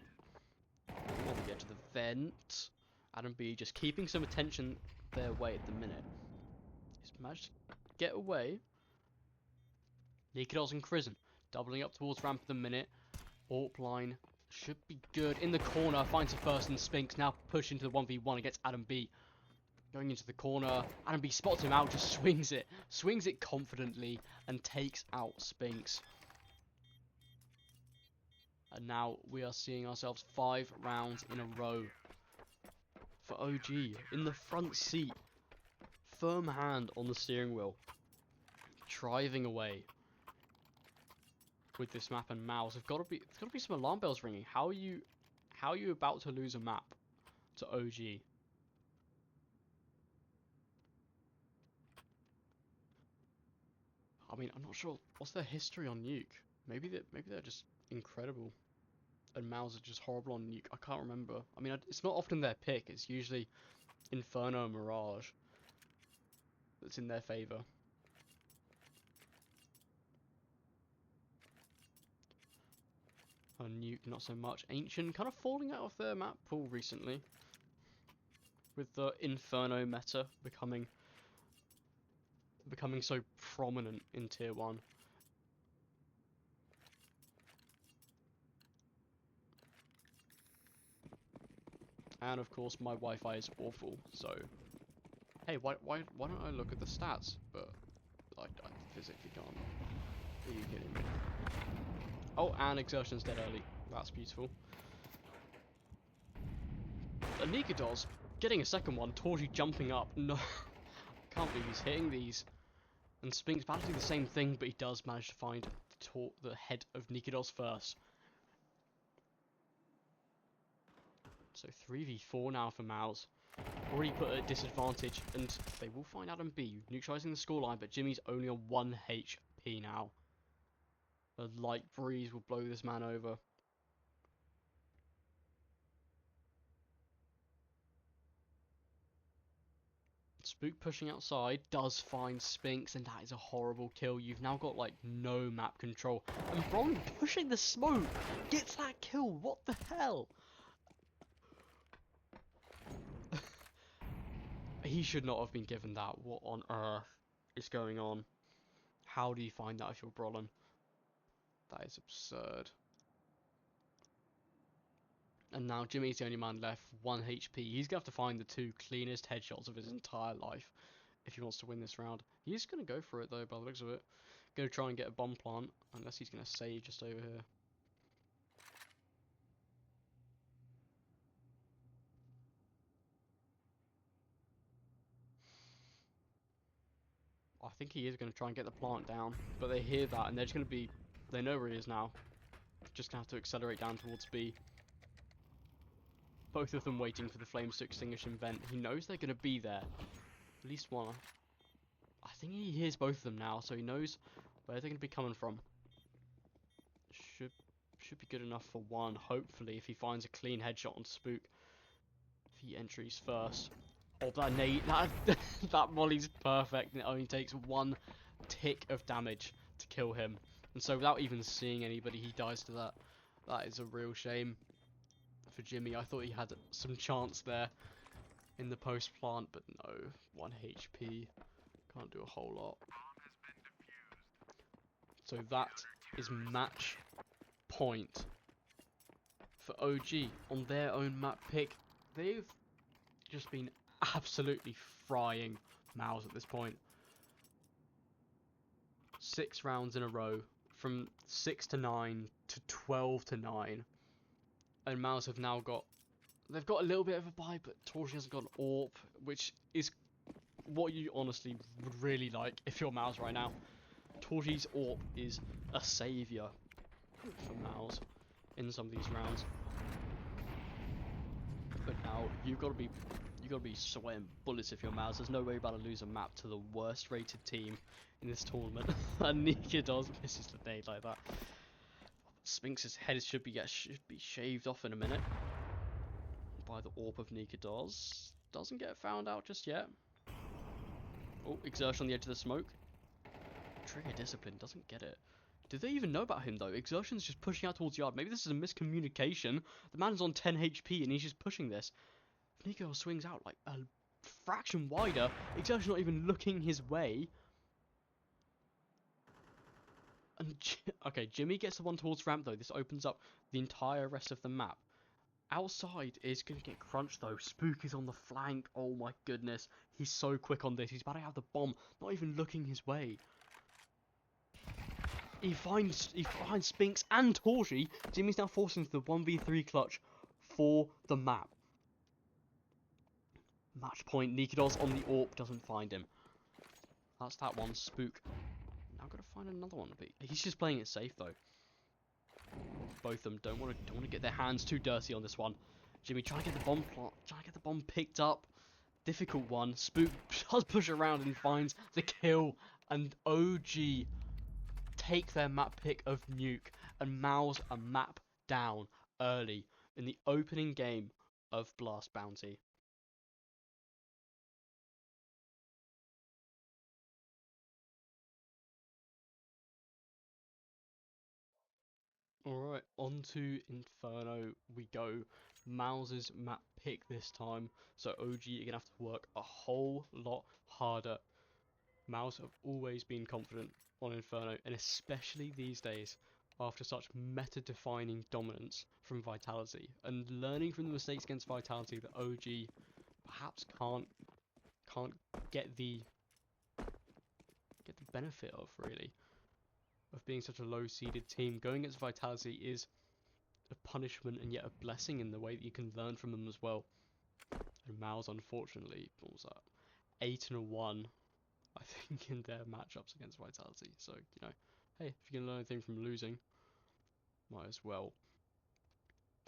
Before we get to the vent, Adam B just keeping some attention their way at the minute. He's managed to get away. Nikados and Chrism doubling up towards ramp at the minute. AWP line should be good. In the corner, finds the first in Spinks. Now push into the 1v1 against Adam B. Going into the corner. Adam B spots him out, just swings it. Swings it confidently and takes out Spinks. And now we are seeing ourselves 5 rounds in a row for OG in the front seat. Firm hand on the steering wheel. Driving away with this map, and Mouz have got to be some alarm bells ringing. How are you about to lose a map to OG? I mean, I'm not sure what's their history on Nuke. Maybe they're just incredible, and Mouz are just horrible on Nuke. I can't remember. I mean, it's not often their pick. It's usually Inferno and Mirage that's in their favour. On Nuke, not so much. Ancient kind of falling out of their map pool recently, with the Inferno meta becoming so prominent in Tier 1. And of course my Wi-Fi is awful, so hey, why don't I look at the stats? But I physically can't. Are you kidding me? Oh, and Exertion's dead early. That's beautiful. Anikidos getting a second one. Torji jumping up. No, can't believe he's hitting these. And Spink's about to do the same thing, but he does manage to find the head of Nikidos first. So 3v4 now for Mouz. Already put at a disadvantage, and they will find Adam B neutralizing the scoreline, but Jimmy's only on 1 HP now. A light breeze will blow this man over. Spook pushing outside does find Spinks, and that is a horrible kill. You've now got like no map control. And Bron pushing the smoke gets that kill. What the hell? He should not have been given that. What on earth is going on? How do you find that if you're Brolin? That is absurd. And now Jimmy's the only man left, 1 HP. He's going to have to find the 2 cleanest headshots of his entire life if he wants to win this round. He's going to go for it though, by the looks of it. Going to try and get a bomb plant, unless he's going to save just over here. I think he is going to try and get the plant down, but they hear that and they're just going to be... They know where he is now. Just going to have to accelerate down towards B. Both of them waiting for the flames to extinguish and vent. He knows they're going to be there. At least one. I think he hears both of them now, so he knows where they're going to be coming from. Should be good enough for one, hopefully, if he finds a clean headshot on Spook. If he entries first. Oh, that volley's perfect, and it only takes 1 tick of damage to kill him. And so without even seeing anybody, he dies to that. That is a real shame for Jimmy. I thought he had some chance there in the post plant, but no. 1 HP. Can't do a whole lot. So that is match point for OG on their own map pick. They've just been absolutely frying Mouz at this point. 6 rounds in a row, from 6 to 9 to 12 to 9, and Mouz have now got... They've got a little bit of a bye, but Torji hasn't got an AWP, which is what you honestly would really like if you're Mouz right now. Torji's AWP is a saviour for Mouz in some of these rounds. But now you've got to be sweating bullets if you're Mouz. There's no way you're about to lose a map to the worst rated team in this tournament. And Nika does misses the nade like that. Spinks' head should be shaved off in a minute by the AWP of Nika does. Doesn't get found out just yet. Oh, Exertion on the edge of the smoke. Trigger Discipline doesn't get it. Do they even know about him though? Exertion's just pushing out towards yard. Maybe this is a miscommunication. The man's on 10 HP and he's just pushing this. If Nico swings out like a fraction wider, Exertion's not even looking his way. And okay, Jimmy gets the one towards ramp though. This opens up the entire rest of the map. Outside is going to get crunched though. Spook is on the flank. Oh my goodness. He's so quick on this. He's about to have the bomb. Not even looking his way. He finds Spinks and Torji. Jimmy's now forced into the 1v3 clutch for the map. Match point. Nikidos on the AWP doesn't find him. That's that one. Spook. Now got to find another one. But he's just playing it safe though. Both of them don't want to get their hands too dirty on this one. Jimmy trying to get the bomb plot, trying to get the bomb picked up. Difficult one. Spook does push around and finds the kill. And OG take their map pick of Nuke and Mouz a map down early in the opening game of Blast Bounty. Alright, on to Inferno we go. Mouz's map pick this time, so OG are going to have to work a whole lot harder. Mouz have always been confident on Inferno, and especially these days, after such meta-defining dominance from Vitality, and learning from the mistakes against Vitality that OG perhaps can't get the benefit of, really. of being such a low-seeded team. Going against Vitality is a punishment and yet a blessing in the way that you can learn from them as well. And Mouz, unfortunately, what was that? 8-1, I think, in their matchups against Vitality. So, you know, hey, if you can learn anything from losing, might as well.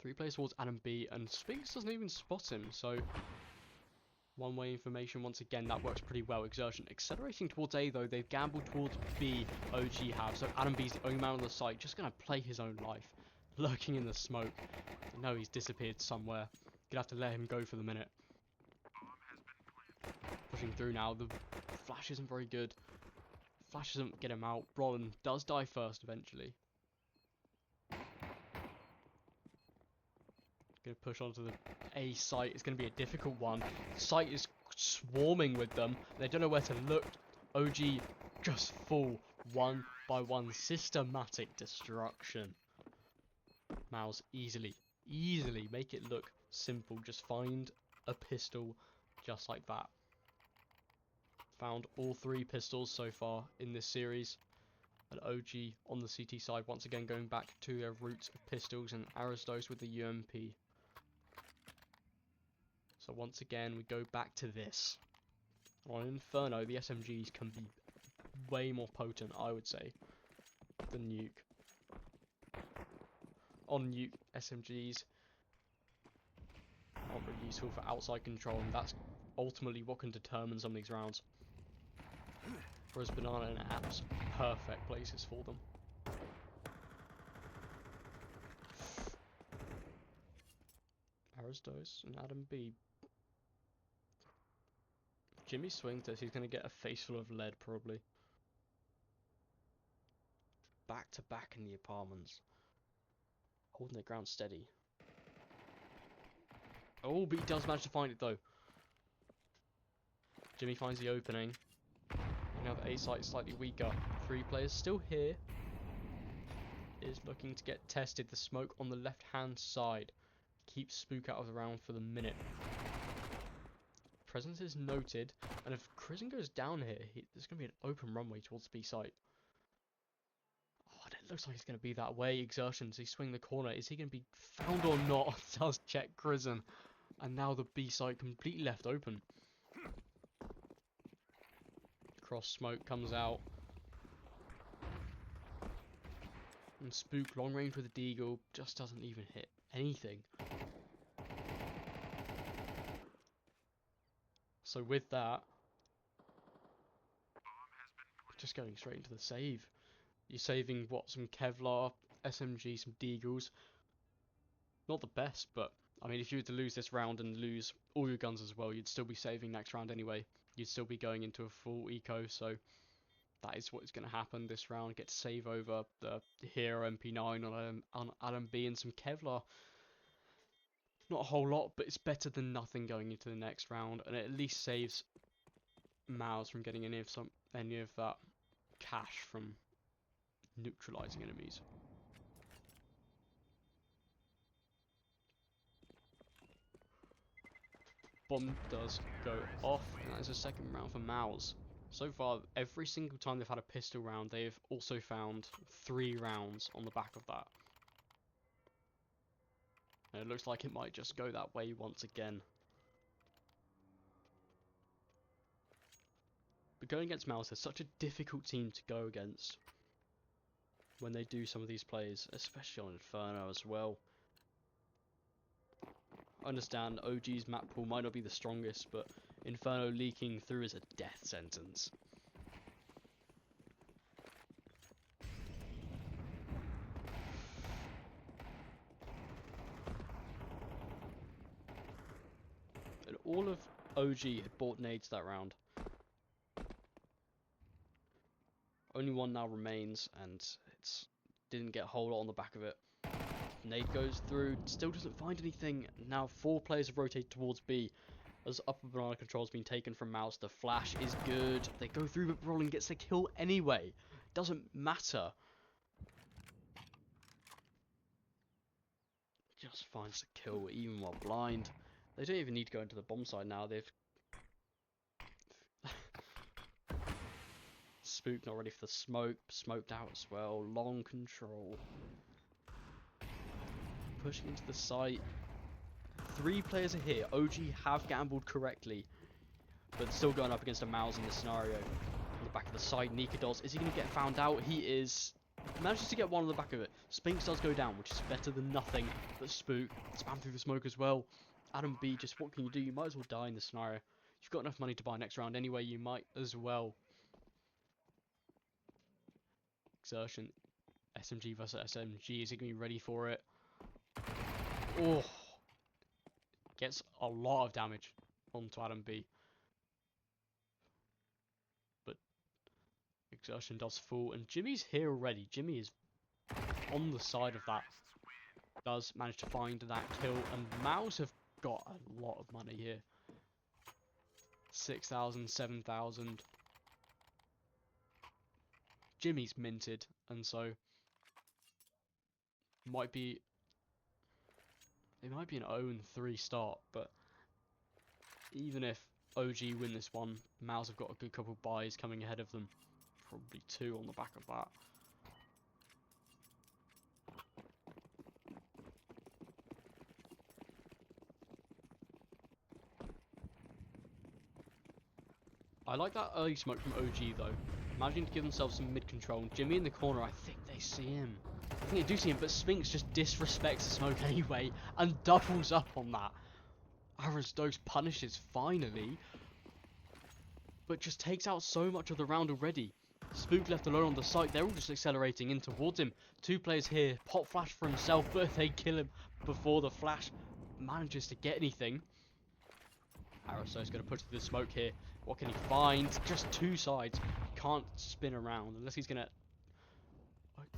3 plays towards Adam B, and Spinks doesn't even spot him, so one-way information once again, that works pretty well. Exertion accelerating towards A though, they've gambled towards B, OG have, so Adam B's the only man on the site, just gonna play his own life, lurking in the smoke. I know he's disappeared somewhere, gonna have to let him go for the minute. Pushing through now, the flash isn't very good, flash doesn't get him out, Brolin does die first eventually. Gonna push onto the A site. It's gonna be a difficult one. Site is swarming with them. They don't know where to look. OG just full 1-by-1 systematic destruction. Mouz easily make it look simple. Just find a pistol just like that. Found all 3 pistols so far in this series. And OG on the CT side once again going back to their roots of pistols, and Aristos with the UMP. So once again, we go back to this. On Inferno, the SMGs can be way more potent, I would say, than Nuke. On Nuke, SMGs aren't really useful for outside control, and that's ultimately what can determine some of these rounds. Whereas Banana and Apps, perfect places for them. Aristos and Adam B. Jimmy swings this, he's going to get a face full of lead probably. Back to back in the apartments. Holding their ground steady. Oh, but he does manage to find it though. Jimmy finds the opening. Now the A site is slightly weaker. 3 players still here. Is looking to get tested. The smoke on the left hand side. Keeps Spook out of the round for the minute. Presence is noted, and if Crizzen goes down here, there's going to be an open runway towards the B site. Oh, it looks like it's going to be that way. Exertion, does he swing the corner? Is he going to be found or not? Does check Crizzen. And now the B site completely left open. Cross smoke comes out. And Spook long range with a deagle just doesn't even hit anything. So with that, just going straight into the save. You're saving what, some Kevlar, SMG, some deagles. Not the best, but I mean if you were to lose this round and lose all your guns as well, you'd still be saving next round anyway. You'd still be going into a full eco, so that is what is going to happen this round. Get to save over the Hero MP9 on Adam B and some Kevlar. Not a whole lot, but it's better than nothing going into the next round, and it at least saves Mouz from getting any of that cash from neutralizing enemies. Bomb does go off, and that is a second round for Mouz. So far, every single time they've had a pistol round, they've also found 3 rounds on the back of that. And it looks like it might just go that way once again. But going against Mouz, they're such a difficult team to go against when they do some of these plays, especially on Inferno as well. I understand OG's map pool might not be the strongest, but Inferno leaking through is a death sentence. And all of OG had bought nades that round. Only one now remains, and it's didn't get a whole lot on the back of it. Nade goes through, still doesn't find anything. Now 4 players have rotated towards B. As upper banana control has been taken from Mouz, the flash is good. They go through, but Brolin gets the kill anyway. Doesn't matter. Just finds the kill even while blind. They don't even need to go into the bomb side now. They've Spook not ready for the smoke. Smoked out as well. Long control. Pushing into the site. 3 players are here. OG have gambled correctly, but still going up against a Mouz in this scenario. On the back of the site, Nikados, is he going to get found out? He is. Manages to get one on the back of it. Spinks does go down, which is better than nothing. But Spook, spam through the smoke as well. Adam B, just what can you do? You might as well die in this scenario. You've got enough money to buy next round anyway, you might as well. Exertion, SMG versus SMG, is he going to be ready for it? Oh, gets a lot of damage onto Adam B. But Exertion does fall, and Jimmy's here already. Jimmy is on the side of that. Does manage to find that kill, and Mouz have got a lot of money here. 6,000, 7,000. Jimmy's minted, and so it might be an 0-3 start, but even if OG win this one, Mouz have got a good couple buys coming ahead of them. Probably 2 on the back of that. I like that early smoke from OG though. Managing to give themselves some mid control. Jimmy in the corner, I think they see him. I think they do see him, but Spinks just disrespects the smoke anyway and doubles up on that. Aristos punishes finally, but just takes out so much of the round already. Spook left alone on the site, they're all just accelerating in towards him. 2 players here, pop flash for himself, but they kill him before the flash manages to get anything. Aristos going to push through the smoke here. What can he find? Just 2 sides. Can't spin around unless he's gonna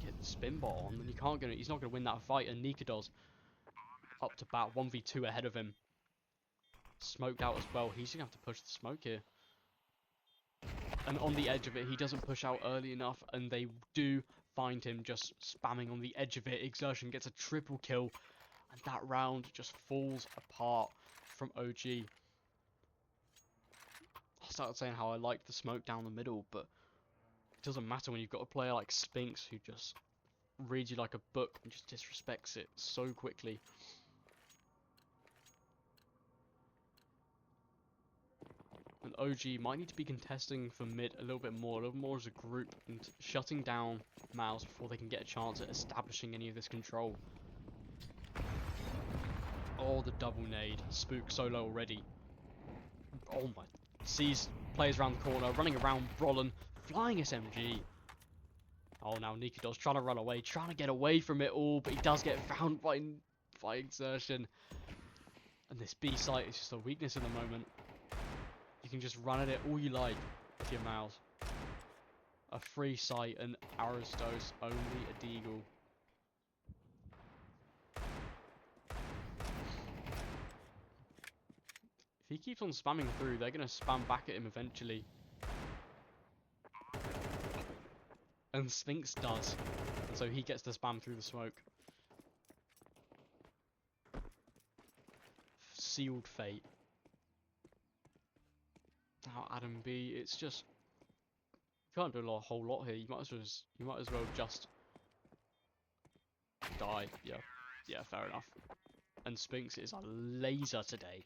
get the spin bot on. Then he's not gonna win that fight. And Nikados up to bat 1v2 ahead of him. Smoked out as well. He's gonna have to push the smoke here. And on the edge of it, he doesn't push out early enough, and they do find him just spamming on the edge of it. Exertion gets a triple kill, and that round just falls apart from OG. I started saying how I like the smoke down the middle, but it doesn't matter when you've got a player like Spinks who just reads you like a book and just disrespects it so quickly. And OG might need to be contesting for mid a little more as a group, and shutting down Mouz before they can get a chance at establishing any of this control. Oh, the double nade. Spook solo already. Oh my. Sees players around the corner, running around Brolin, flying SMG. Oh, now Nikados trying to run away, trying to get away from it all, but he does get found by Exertion. And this B site is just a weakness at the moment. You can just run at it all you like with your Mouz. A free site and Aristos only a deagle. If he keeps on spamming through, they're going to spam back at him eventually. And Spinks does. And so he gets to spam through the smoke. Sealed fate. Now Adam B, it's just... You can't do a whole lot here. You might as well just... die. Yeah, fair enough. And Spinks is a laser today.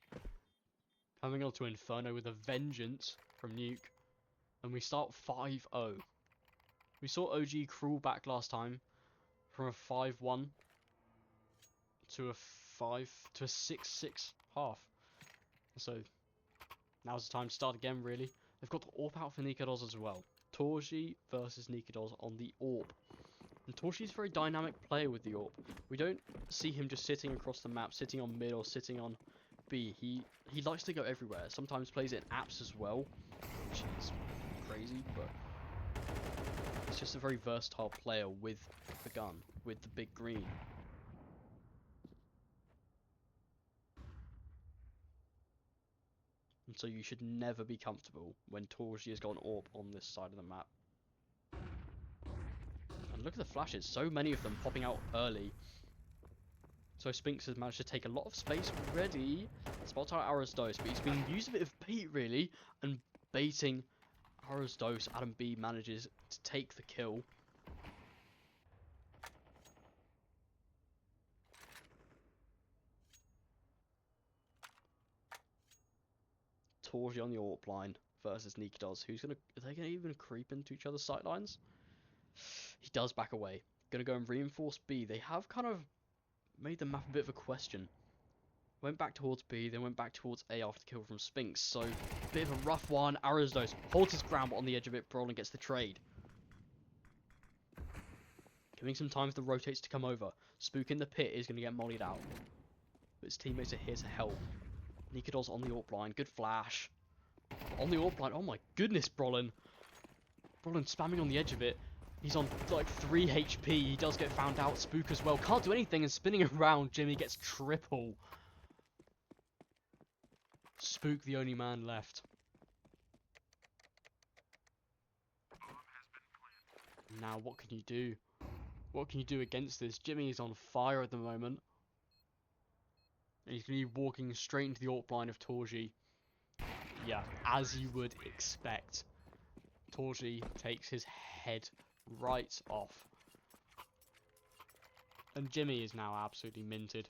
Coming on to Inferno with a vengeance from Nuke. And we start 5-0. We saw OG crawl back last time from a 5-1 to a 6-6 half. So now's the time to start again, really. They've got the AWP out for Nikados as well. Torji versus Nikados on the AWP. And Torji's a very dynamic player with the AWP. We don't see him just sitting across the map, sitting on mid or sitting on B. He likes to go everywhere. Sometimes plays it in apps as well, which is crazy, but he's just a very versatile player with the gun, with the big green. And so you should never be comfortable when Torji has got an AWP on this side of the map. And look at the flashes, so many of them popping out early. So Spinks has managed to take a lot of space already. Spots out Aristos, but he's been using a bit of bait really, and baiting Arrows Dose, Adam B manages to take the kill. Torji on the AWP line versus Nikidos. Are they gonna even creep into each other's sightlines? He does back away. Gonna go and reinforce B. They have kind of made the map a bit of a question. Went back towards B, then went back towards A after the kill from Spinks. So, bit of a rough one. Arrowsdose holds his ground, but on the edge of it, Brolin gets the trade. Giving some time for the rotates to come over. Spook in the pit is going to get mollied out. But his teammates are here to help. Nikados on the AWP line. Good flash. On the AWP line. Oh my goodness, Brolin. Brolin spamming on the edge of it. He's on like 3 HP. He does get found out. Spook as well. Can't do anything, and spinning around, Jimmy gets triple. Spook the only man left. Now what can you do? What can you do against this? Jimmy is on fire at the moment. And he's going to be walking straight into the AWP line of Torji. Yeah, as you would expect. Torji takes his head right off. And Jimmy is now absolutely minted.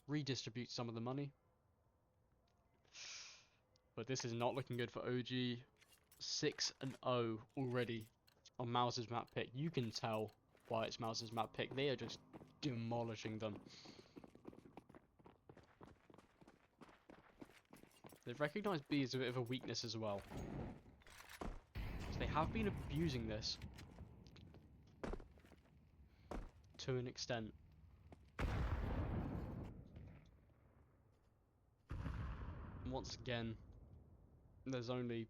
Redistribute some of the money. But this is not looking good for OG. 6-0 already on Mouz's map pick. You can tell why it's Mouz's map pick. They are just demolishing them. They've recognised B as a bit of a weakness as well. So they have been abusing this to an extent. And once again, there's only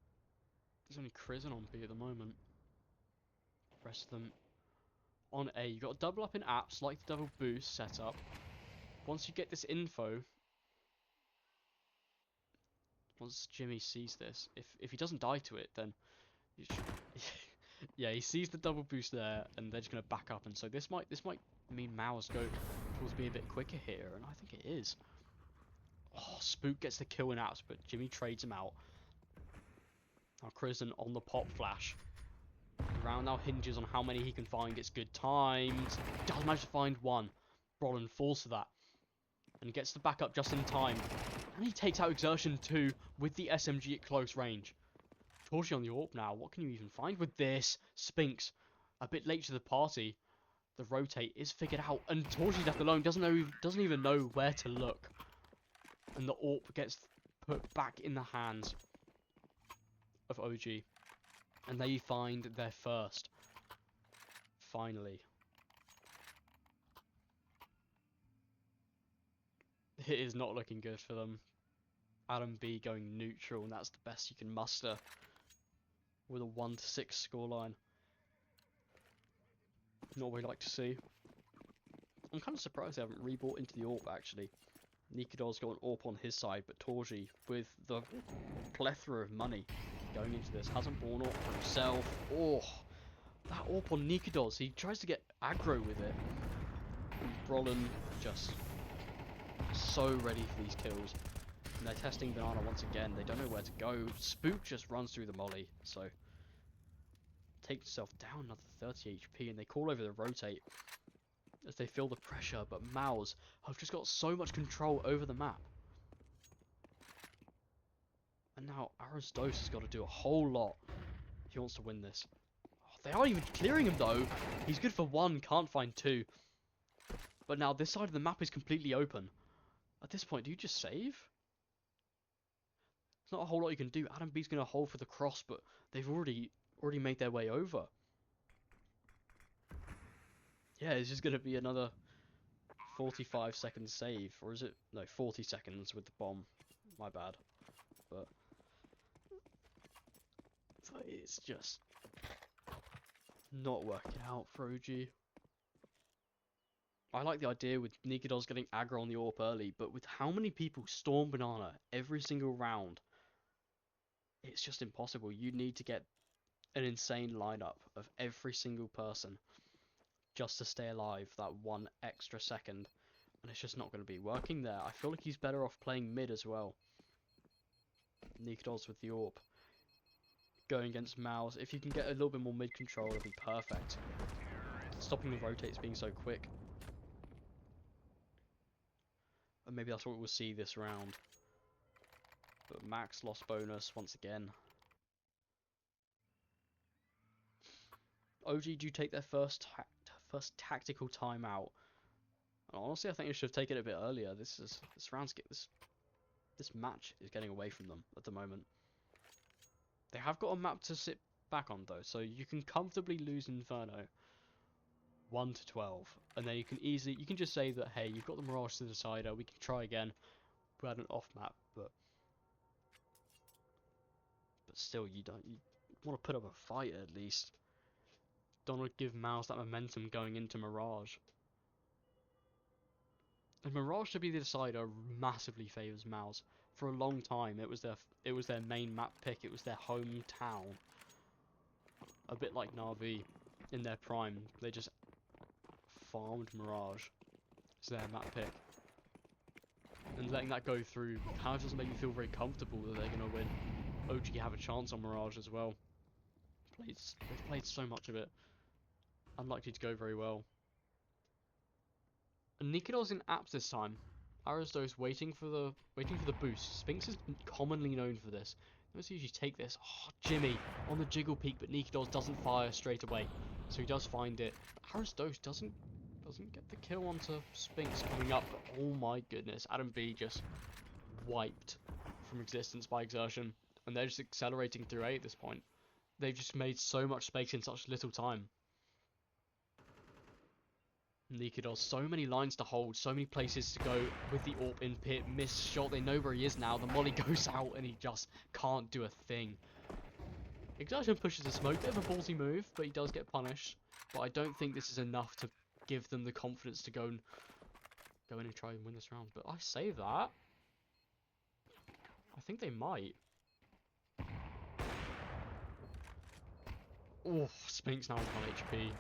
Crizzen on B at the moment. The rest of them on A. You've got a double up in apps, like the double boost setup. Once you get this info, once Jimmy sees this, if he doesn't die to it, then yeah, he sees the double boost there, and they're just gonna back up. And so this might mean Mouz go towards being a bit quicker here, and I think it is. Oh, Spook gets the kill in apps, but Jimmy trades him out. Now Crizzen on the pop flash. The round now hinges on how many he can find. It's good timed. Does manage to find one. Brolin falls to that. And gets the backup just in time. And he takes out Exertion 2 with the SMG at close range. Torji on the AWP now. What can you even find with this? Spinks, a bit late to the party. The rotate is figured out. And Torji's left alone. Doesn't even know where to look. And the AWP gets put back in the hands of OG. And they find their first. Finally. It is not looking good for them. Adam B going neutral, and that's the best you can muster with a 1-6 scoreline. Not what we like to see. I'm kind of surprised they haven't rebought into the AWP actually. Nikidos got an AWP on his side, but Torji, with the plethora of money going into this, hasn't bought an AWP for himself. Oh, that AWP on Nikidos, he tries to get aggro with it. And Brolin just so ready for these kills. And they're testing Banana once again. They don't know where to go. Spook just runs through the molly, so takes himself down another 30 HP, and they call over the rotate as they feel the pressure, but Mouz have just got so much control over the map. And now Arostos has got to do a whole lot if he wants to win this. Oh, they aren't even clearing him though. He's good for 1, can't find 2. But now this side of the map is completely open. At this point, do you just save? There's not a whole lot you can do. Adam B's going to hold for the cross, but they've already made their way over. Yeah, it's just going to be another 45 second save, or is it? No, 40 seconds with the bomb. My bad. But it's just not working out for OG. I like the idea with Nikidos getting aggro on the AWP early, but with how many people storm Banana every single round, it's just impossible. You need to get an insane lineup of every single person just to stay alive that 1 extra second. And it's just not going to be working there. I feel like he's better off playing mid as well. Nikodos with the AWP. Going against Mouz. If you can get a little bit more mid control, it'll be perfect. Stopping the rotates being so quick. And maybe that's what we'll see this round. But Max lost bonus once again. OG do take their first tactical timeout. And honestly, I think they should have taken it a bit earlier. This match is getting away from them at the moment. They have got a map to sit back on though, so you can comfortably lose Inferno 1-12, and then you can just say that, hey, you've got the Mirage to the decider, we can try again. We had an off map, but still, you want to put up a fight at least. Don't want to give Mouz that momentum going into Mirage. And Mirage to be the decider massively favours Mouz. For a long time, it was their main map pick. It was their hometown. A bit like Na'Vi in their prime. They just farmed Mirage as their map pick. And letting that go through kind of doesn't make me feel very comfortable that they're going to win. OG have a chance on Mirage as well. They've played so much of it. Unlikely to go very well. And Nikodos in apps this time. Aristos waiting for the boost. Spinks is commonly known for this. Let's usually take this. Oh, Jimmy on the jiggle peak, but Nikodos doesn't fire straight away, so he does find it. Aristos doesn't get the kill onto Spinks coming up. But oh my goodness, Adam B just wiped from existence by exertion, and they're just accelerating through A at this point. They've just made so much space in such little time. Nikodos, so many lines to hold, so many places to go with the AWP in pit, missed shot, they know where he is now, the molly goes out and he just can't do a thing. Exertion pushes the smoke, bit of a ballsy move, but he does get punished. But I don't think this is enough to give them the confidence to go in and try and win this round. But I say that, I think they might. Oh, Spinks now with 1 HP.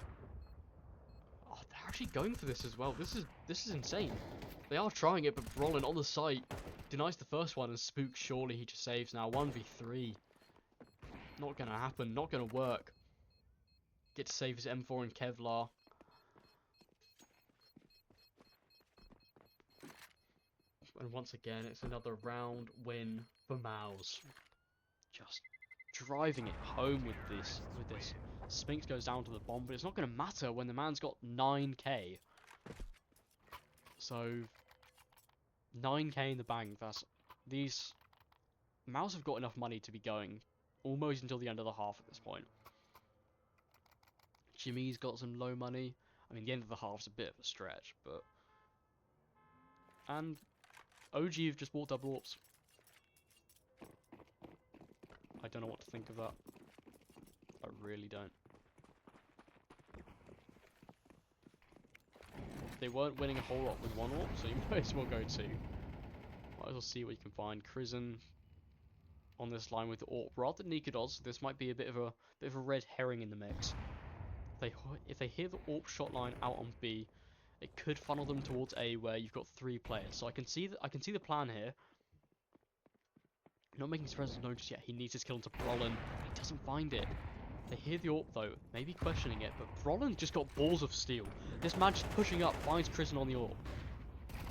Oh, they're actually going for this as well. This is insane. They are trying it, but Brolin on the site denies the first one, and Spook surely he just saves now. 1v3. Not gonna happen. Not gonna work. Get to save his M4 and Kevlar. And once again, it's another round win for Mouz. Just driving it home with this. Spinks goes down to the bomb, but it's not going to matter when the man's got 9k. So 9k in the bank. These Mouz have got enough money to be going almost until the end of the half at this point. Jimmy's got some low money. I mean, the end of the half's a bit of a stretch, but and OG have just bought double AWPs. I don't know what to think of that. I really don't. They weren't winning a whole lot with one AWP, so you might as well go two. Might as well see what you can find. Crizzen on this line with the AWP. Rather than Nikodos, this might be a bit of a red herring in the mix. If they hear the AWP shot line out on B, it could funnel them towards A, where you've got 3 players. So I can see the plan here. Not making his presence known just yet. He needs his kill into Brolin. He doesn't find it. They hear the AWP though, maybe questioning it, but Brolin just got balls of steel. This man just pushing up, finds Crizzen on the AWP.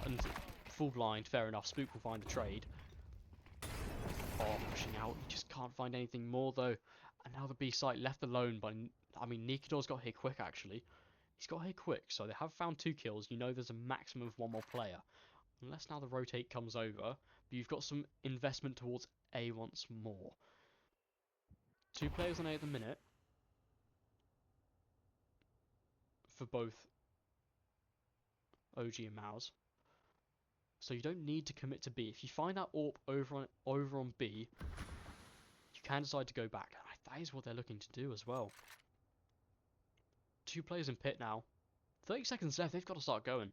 And full blind, fair enough. Spook will find the trade. Oh, pushing out. He just can't find anything more though. And now the B site left alone by, I mean, Nikodos got hit quick actually. He's got hit quick, so they have found 2 kills. You know there's a maximum of 1 more player. Unless now the rotate comes over, but you've got some investment towards A once more. 2 players on A at the minute. For both OG and Mouz. So you don't need to commit to B. If you find that AWP over on B, you can decide to go back. That is what they're looking to do as well. 2 players in pit now. 30 seconds left, they've got to start going.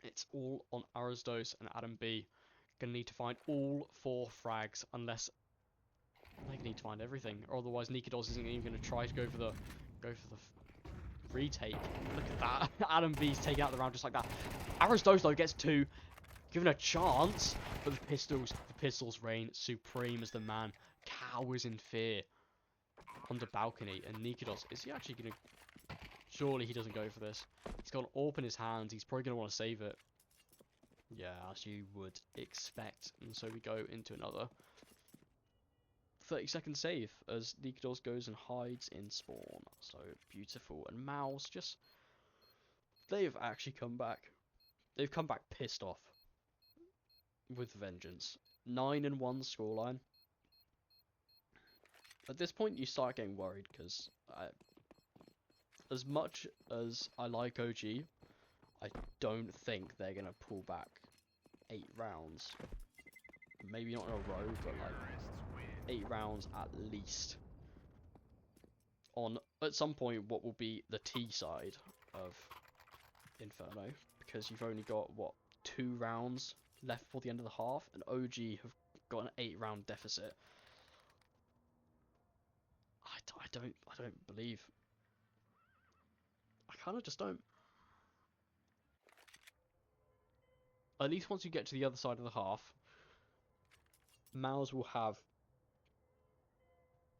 It's all on Aristos and Adam B. Gonna need to find all 4 frags, unless they need to find everything, or otherwise Nikodos isn't even gonna try to go for the retake. Look at that. Adam B's taking out the round just like that. Aristos, though, gets 2. Given a chance, but the pistols reign supreme as the man cowers in fear on the balcony. And Nikodos, is he actually going to... Surely he doesn't go for this. He's got an AWP in his hands. He's probably going to want to save it. Yeah, as you would expect. And so we go into another 30-second save as Nikodos goes and hides in spawn. So beautiful. And Mouz just... They've actually come back. They've come back pissed off. With vengeance. 9-1 scoreline. At this point, you start getting worried because as much as I like OG, I don't think they're gonna pull back 8 rounds. Maybe not in a row, but like 8 rounds at least. On at some point, what will be the T side of Inferno, because you've only got what 2 rounds left before the end of the half, and OG have got an 8-round deficit. I don't believe. I kind of just don't. At least once you get to the other side of the half, Mouz will have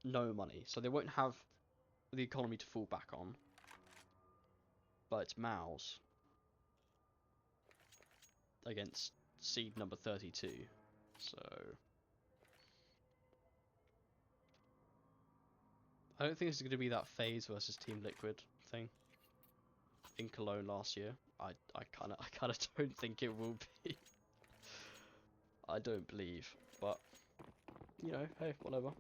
no money, so they won't have the economy to fall back on. But it's Mouz against seed number 32, so I don't think this is going to be that FaZe versus Team Liquid thing in Cologne last year. I kind of don't think it will be. I don't believe, but you know, hey, whatever.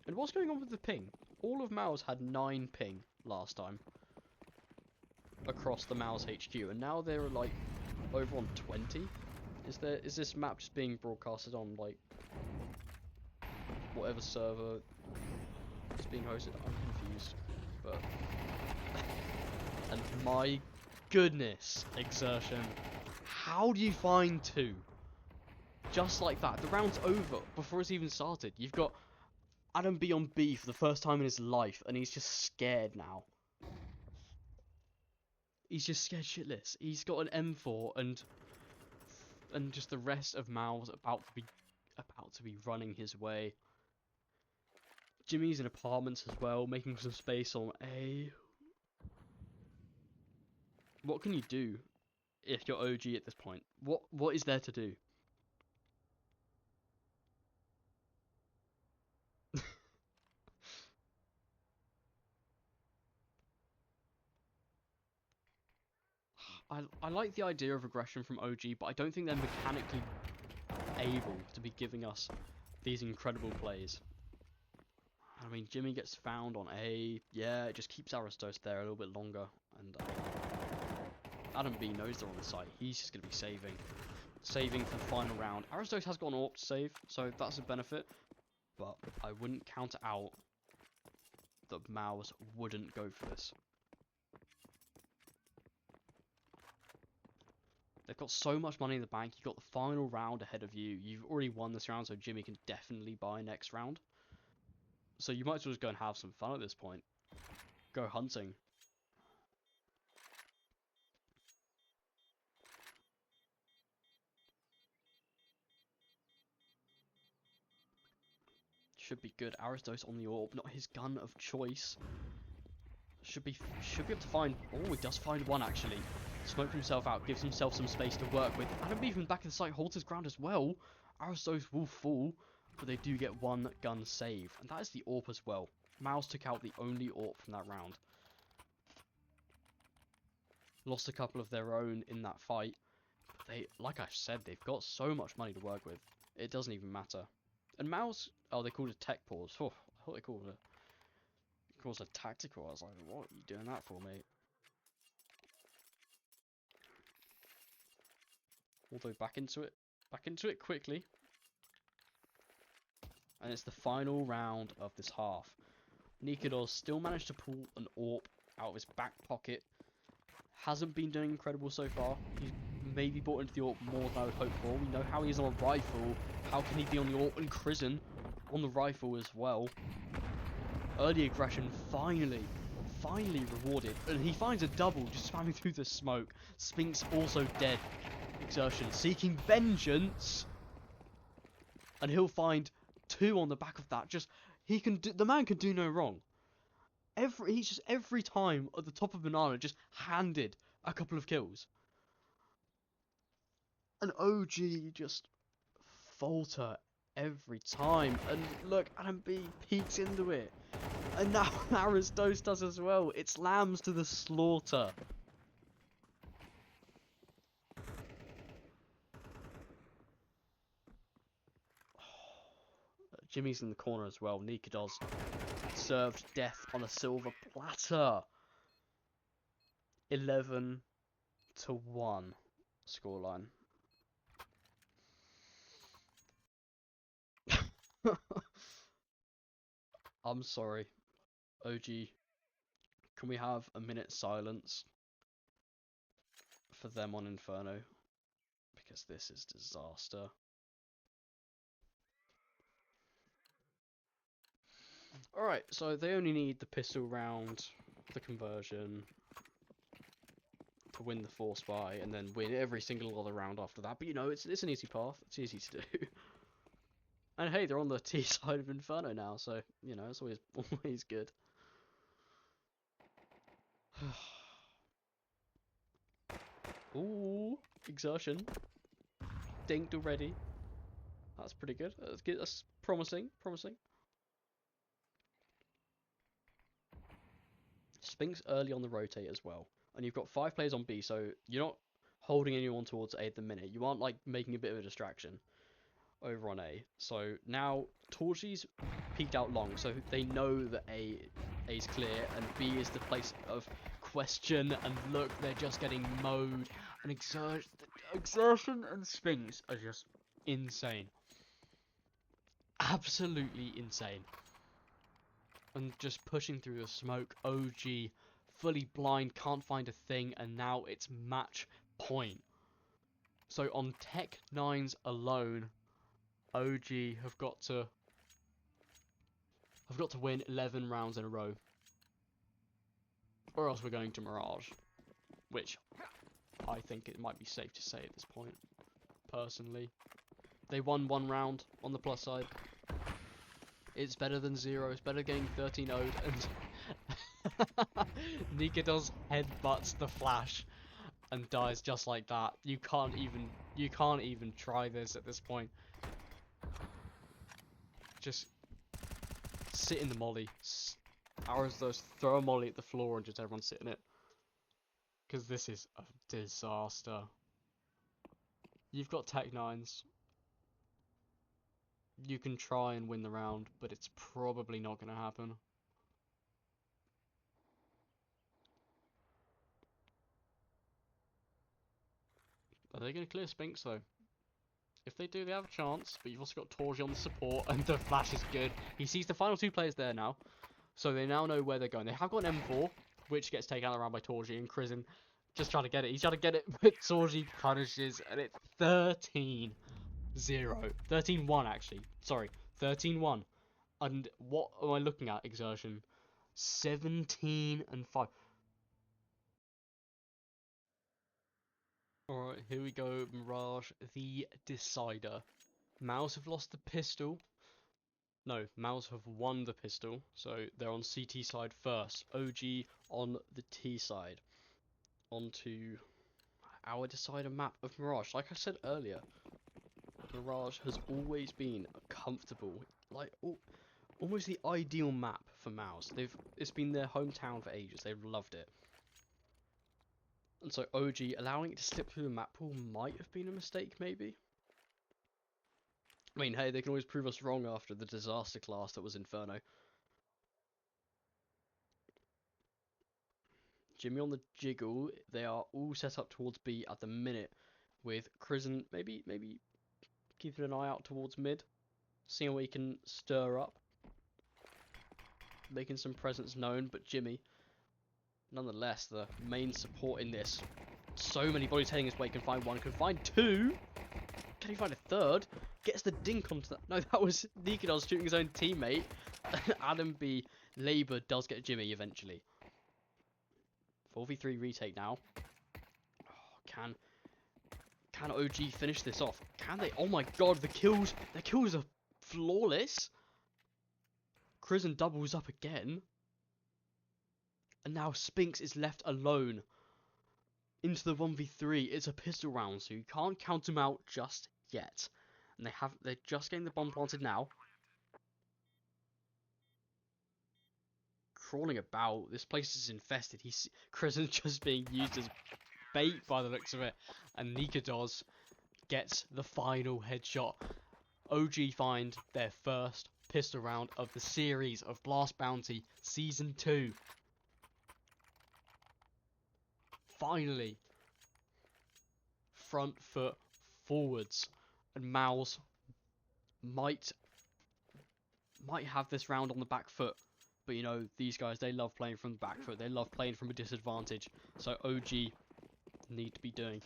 And what's going on with the ping? All of Mouz had 9 ping last time across the Mouz HQ, and now they're like over on 20. Is this map just being broadcasted on like whatever server it's being hosted? I'm confused, but and my goodness, Exertion, how do you find 2 just like that? The round's over before it's even started. You've got Adam B on B for the first time in his life, and he's just scared now. He's just scared shitless. He's got an M4 and just the rest of Mouz about to be running his way. Jimmy's in apartments as well, making some space on A. What can you do if you're OG at this point? What is there to do? I like the idea of aggression from OG, but I don't think they're mechanically able to be giving us these incredible plays. I mean, Jimmy gets found on A. Yeah, it just keeps Aristos there a little bit longer. And Adam B knows they're on the site. He's just going to be saving. Saving for the final round. Aristos has got an AWP to save, so that's a benefit. But I wouldn't count out that Mouz wouldn't go for this. They've got so much money in the bank. You've got the final round ahead of you. You've already won this round, so Jimmy can definitely buy next round. So you might as well just go and have some fun at this point. Go hunting. Should be good. Aristos on the AWP, not his gun of choice. Should be able to find... Oh, he does find one actually. Smoked himself out, gives himself some space to work with. Adam B from the back of the site holds his ground as well. Aristos will fall, but they do get one gun save. And that is the AWP as well. Mouz took out the only AWP from that round. Lost a couple of their own in that fight. But they, like I said, they've got so much money to work with. It doesn't even matter. And Mouz, oh, they called it tech pause. Oh, I thought they called it. It calls it tactical. I was like, what are you doing that for, mate? Although back into it quickly. And it's the final round of this half. Nikodos still managed to pull an AWP out of his back pocket. Hasn't been doing incredible so far. He's maybe bought into the AWP more than I would hope for. We know how he is on a rifle. How can he be on the AWP and Crizzen on the rifle as well? Early aggression, finally finally rewarded. And he finds a double just spamming through the smoke. Spinks also dead. Exertion seeking vengeance. And he'll find 2 on the back of that. Just, the man can do no wrong. Every time at the top of Banana just handed a couple of kills. And OG just falter every time. And look, Adam B peeks into it. And now Aristos does as well. It's lambs to the slaughter. Jimmy's in the corner as well. Nika does served death on a silver platter. 11-1 scoreline. I'm sorry, OG. Can we have a minute silence for them on Inferno? Because this is disaster. Alright, so they only need the pistol round, the conversion, to win the force buy, and then win every single other round after that. But you know, it's an easy path. It's easy to do. And hey, they're on the T side of Inferno now, so, you know, it's always good. Ooh, exertion. Dinked already. That's pretty good. That's promising. Spinks early on the rotate as well. And you've got 5 players on B, so you're not holding anyone towards A at the minute. You aren't, like, making a bit of a distraction over on A. So now Torgy's peeked out long, so they know that A's clear and B is the place of question. And look, they're just getting mowed. And exertion and Spinks are just insane. Absolutely insane. And just pushing through the smoke. OG fully blind, can't find a thing, and now it's match point. So on Tech 9s alone, OG have got to win 11 rounds in a row, or else we're going to Mirage, which I think it might be safe to say at this point. Personally, they won 1 round on the plus side. It's better than 0. It's better getting 13-0'd, and Nika does headbutts the flash and dies just like that. You can't even try this at this point. Just sit in the molly. Arrows those, throw a molly at the floor and just everyone sit in it. Because this is a disaster. You've got Tech 9s. You can try and win the round, but it's probably not going to happen. Are they going to clear Spinks though? If they do, they have a chance, but you've also got Torgy on the support, and the flash is good. He sees the final 2 players there now, so they now know where they're going. They have got an M4, which gets taken out around by Torgy, and Crizin just trying to get it. He's trying to get it, but Torgy punishes, and it's 13-0. 13-1 actually. Sorry, 13-1. And what am I looking at, exertion? 17-5. Alright, here we go, Mirage, the decider. Mouz have lost the pistol. No, Mouz have won the pistol, so they're on CT side first. OG on the T side. On to our decider map of Mirage. Like I said earlier, Mirage has always been a comfortable, like, almost the ideal map for Mouz. It's been their hometown for ages. They've loved it. And so OG allowing it to slip through the map pool might have been a mistake, maybe. I mean, hey, they can always prove us wrong after the disaster class that was Inferno. Jimmy on the jiggle. They are all set up towards B at the minute, with Crizin maybe keeping an eye out towards mid, seeing what he can stir up, making some presence known. But Jimmy, nonetheless, the main support in this. So many bodies heading his way. Can find 1, can find 2. Can he find a 3rd? Gets the dink onto that. No, that was Nikodaz shooting his own teammate. Adam B. Labour does get Jimmy eventually. 4v3 retake now. Oh, can OG finish this off? Can they? Oh my god, the kills! Their kills are flawless! Crizzen doubles up again. And now Spinks is left alone. Into the 1v3. It's a pistol round, so you can't count them out just yet. And they're just getting the bomb planted now. Crawling about. This place is infested. Crizzen's just being used as bait by the looks of it. And Nikados gets the final headshot. OG find their first pistol round of the series of Blast Bounty Season 2. Finally. Front foot forwards. And Mouz might have this round on the back foot. But you know, these guys, they love playing from the back foot. They love playing from a disadvantage. So OG need to be doing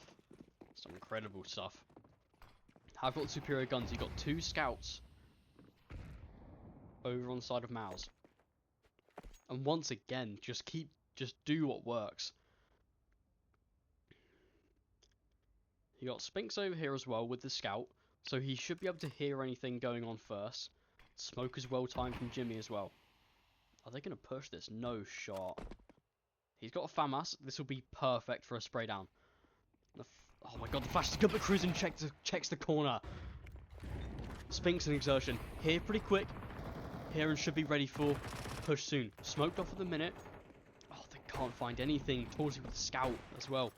some incredible stuff. I've got superior guns. You've got 2 scouts over on the side of Mouz. And once again, just do what works. You got Spinks over here as well with the scout. So he should be able to hear anything going on first. Smoke is well timed from Jimmy as well. Are they going to push this? No shot. He's got a FAMAS. This will be perfect for a spray down. Oh my god, the flash is good, but Cruisin checks the corner. Spinks and Exertion. Here pretty quick. Here and should be ready for push soon. Smoked off at the minute. Oh, they can't find anything. Towards with the scout as well.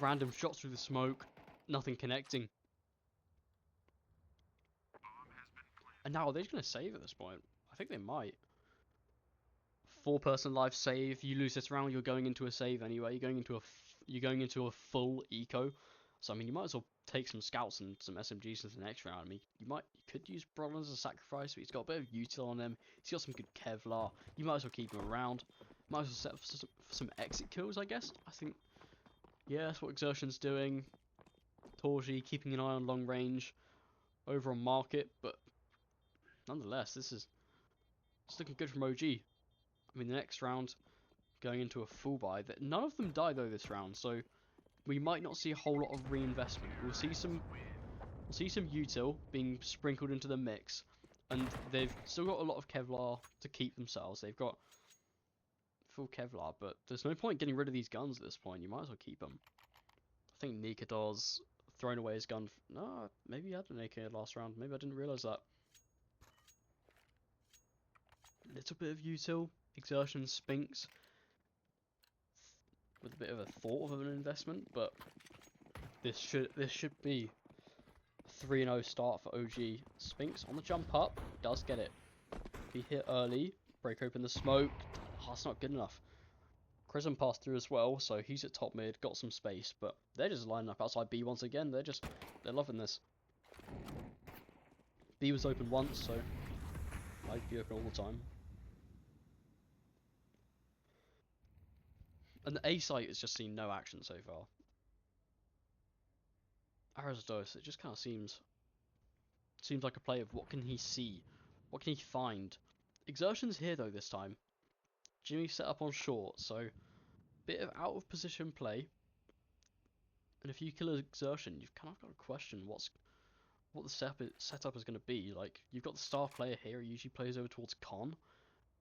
Random shots through the smoke. Nothing connecting. And now, are they just going to save at this point? I think they might. 4-person live save. You lose this round, you're going into a save anyway. You're going into a full eco. So I mean, you might as well take some scouts and some SMGs into the next round. I mean, you could use Bronn as a sacrifice, but he's got a bit of util on him. He's got some good Kevlar. You might as well keep him around. Might as well set up for some exit kills, I guess. I think, yeah, that's what Exertion's doing. Torji keeping an eye on long range over on market, but nonetheless, it's looking good from OG. I mean, the next round, going into a full buy. None of them die though this round, so we might not see a whole lot of reinvestment. We'll see some util being sprinkled into the mix, and they've still got a lot of Kevlar to keep themselves. They've got full Kevlar, but there's no point getting rid of these guns at this point. You might as well keep them. I think Nikados thrown away his gun. No, maybe he had an AK last round. Maybe I didn't realise that. Little bit of util. Exertion, Spinks, with a bit of a thought of an investment, but this should be a 3-0 start for OG. Spinks on the jump up, does get it. Be hit early, break open the smoke. Oh, that's not good enough. Crizzen passed through as well, so he's at top mid, got some space, but they're just lining up outside B once again. They're loving this. B was open once, so I'd be open all the time. And the A site has just seen no action so far. Arazdos, it just kind of seems like a play of what can he see? What can he find? Exertion's here though this time. Jimmy set up on short, so bit of out of position play. And if you kill Exertion, you've kind of got to question what the setup is going to be. Like, you've got the star player here, he usually plays over towards Con.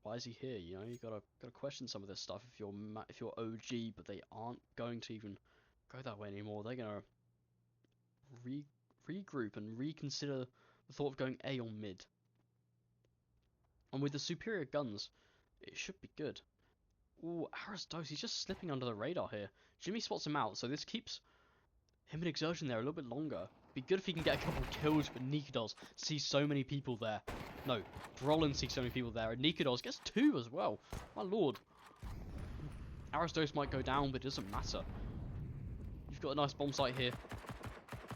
Why is he here? You know, you gotta question some of this stuff if you're OG, but they aren't going to even go that way anymore. They're gonna regroup and reconsider the thought of going A on mid. And with the superior guns, it should be good. Ooh, Aristos, he's just slipping under the radar here. Jimmy spots him out, so this keeps him and Exertion there a little bit longer. Be good if he can get a couple of kills, but Nikados sees so many people there. No, Brolin sees so many people there, and Nikados gets 2 as well. My lord. Aristos might go down, but it doesn't matter. You've got a nice bomb site here.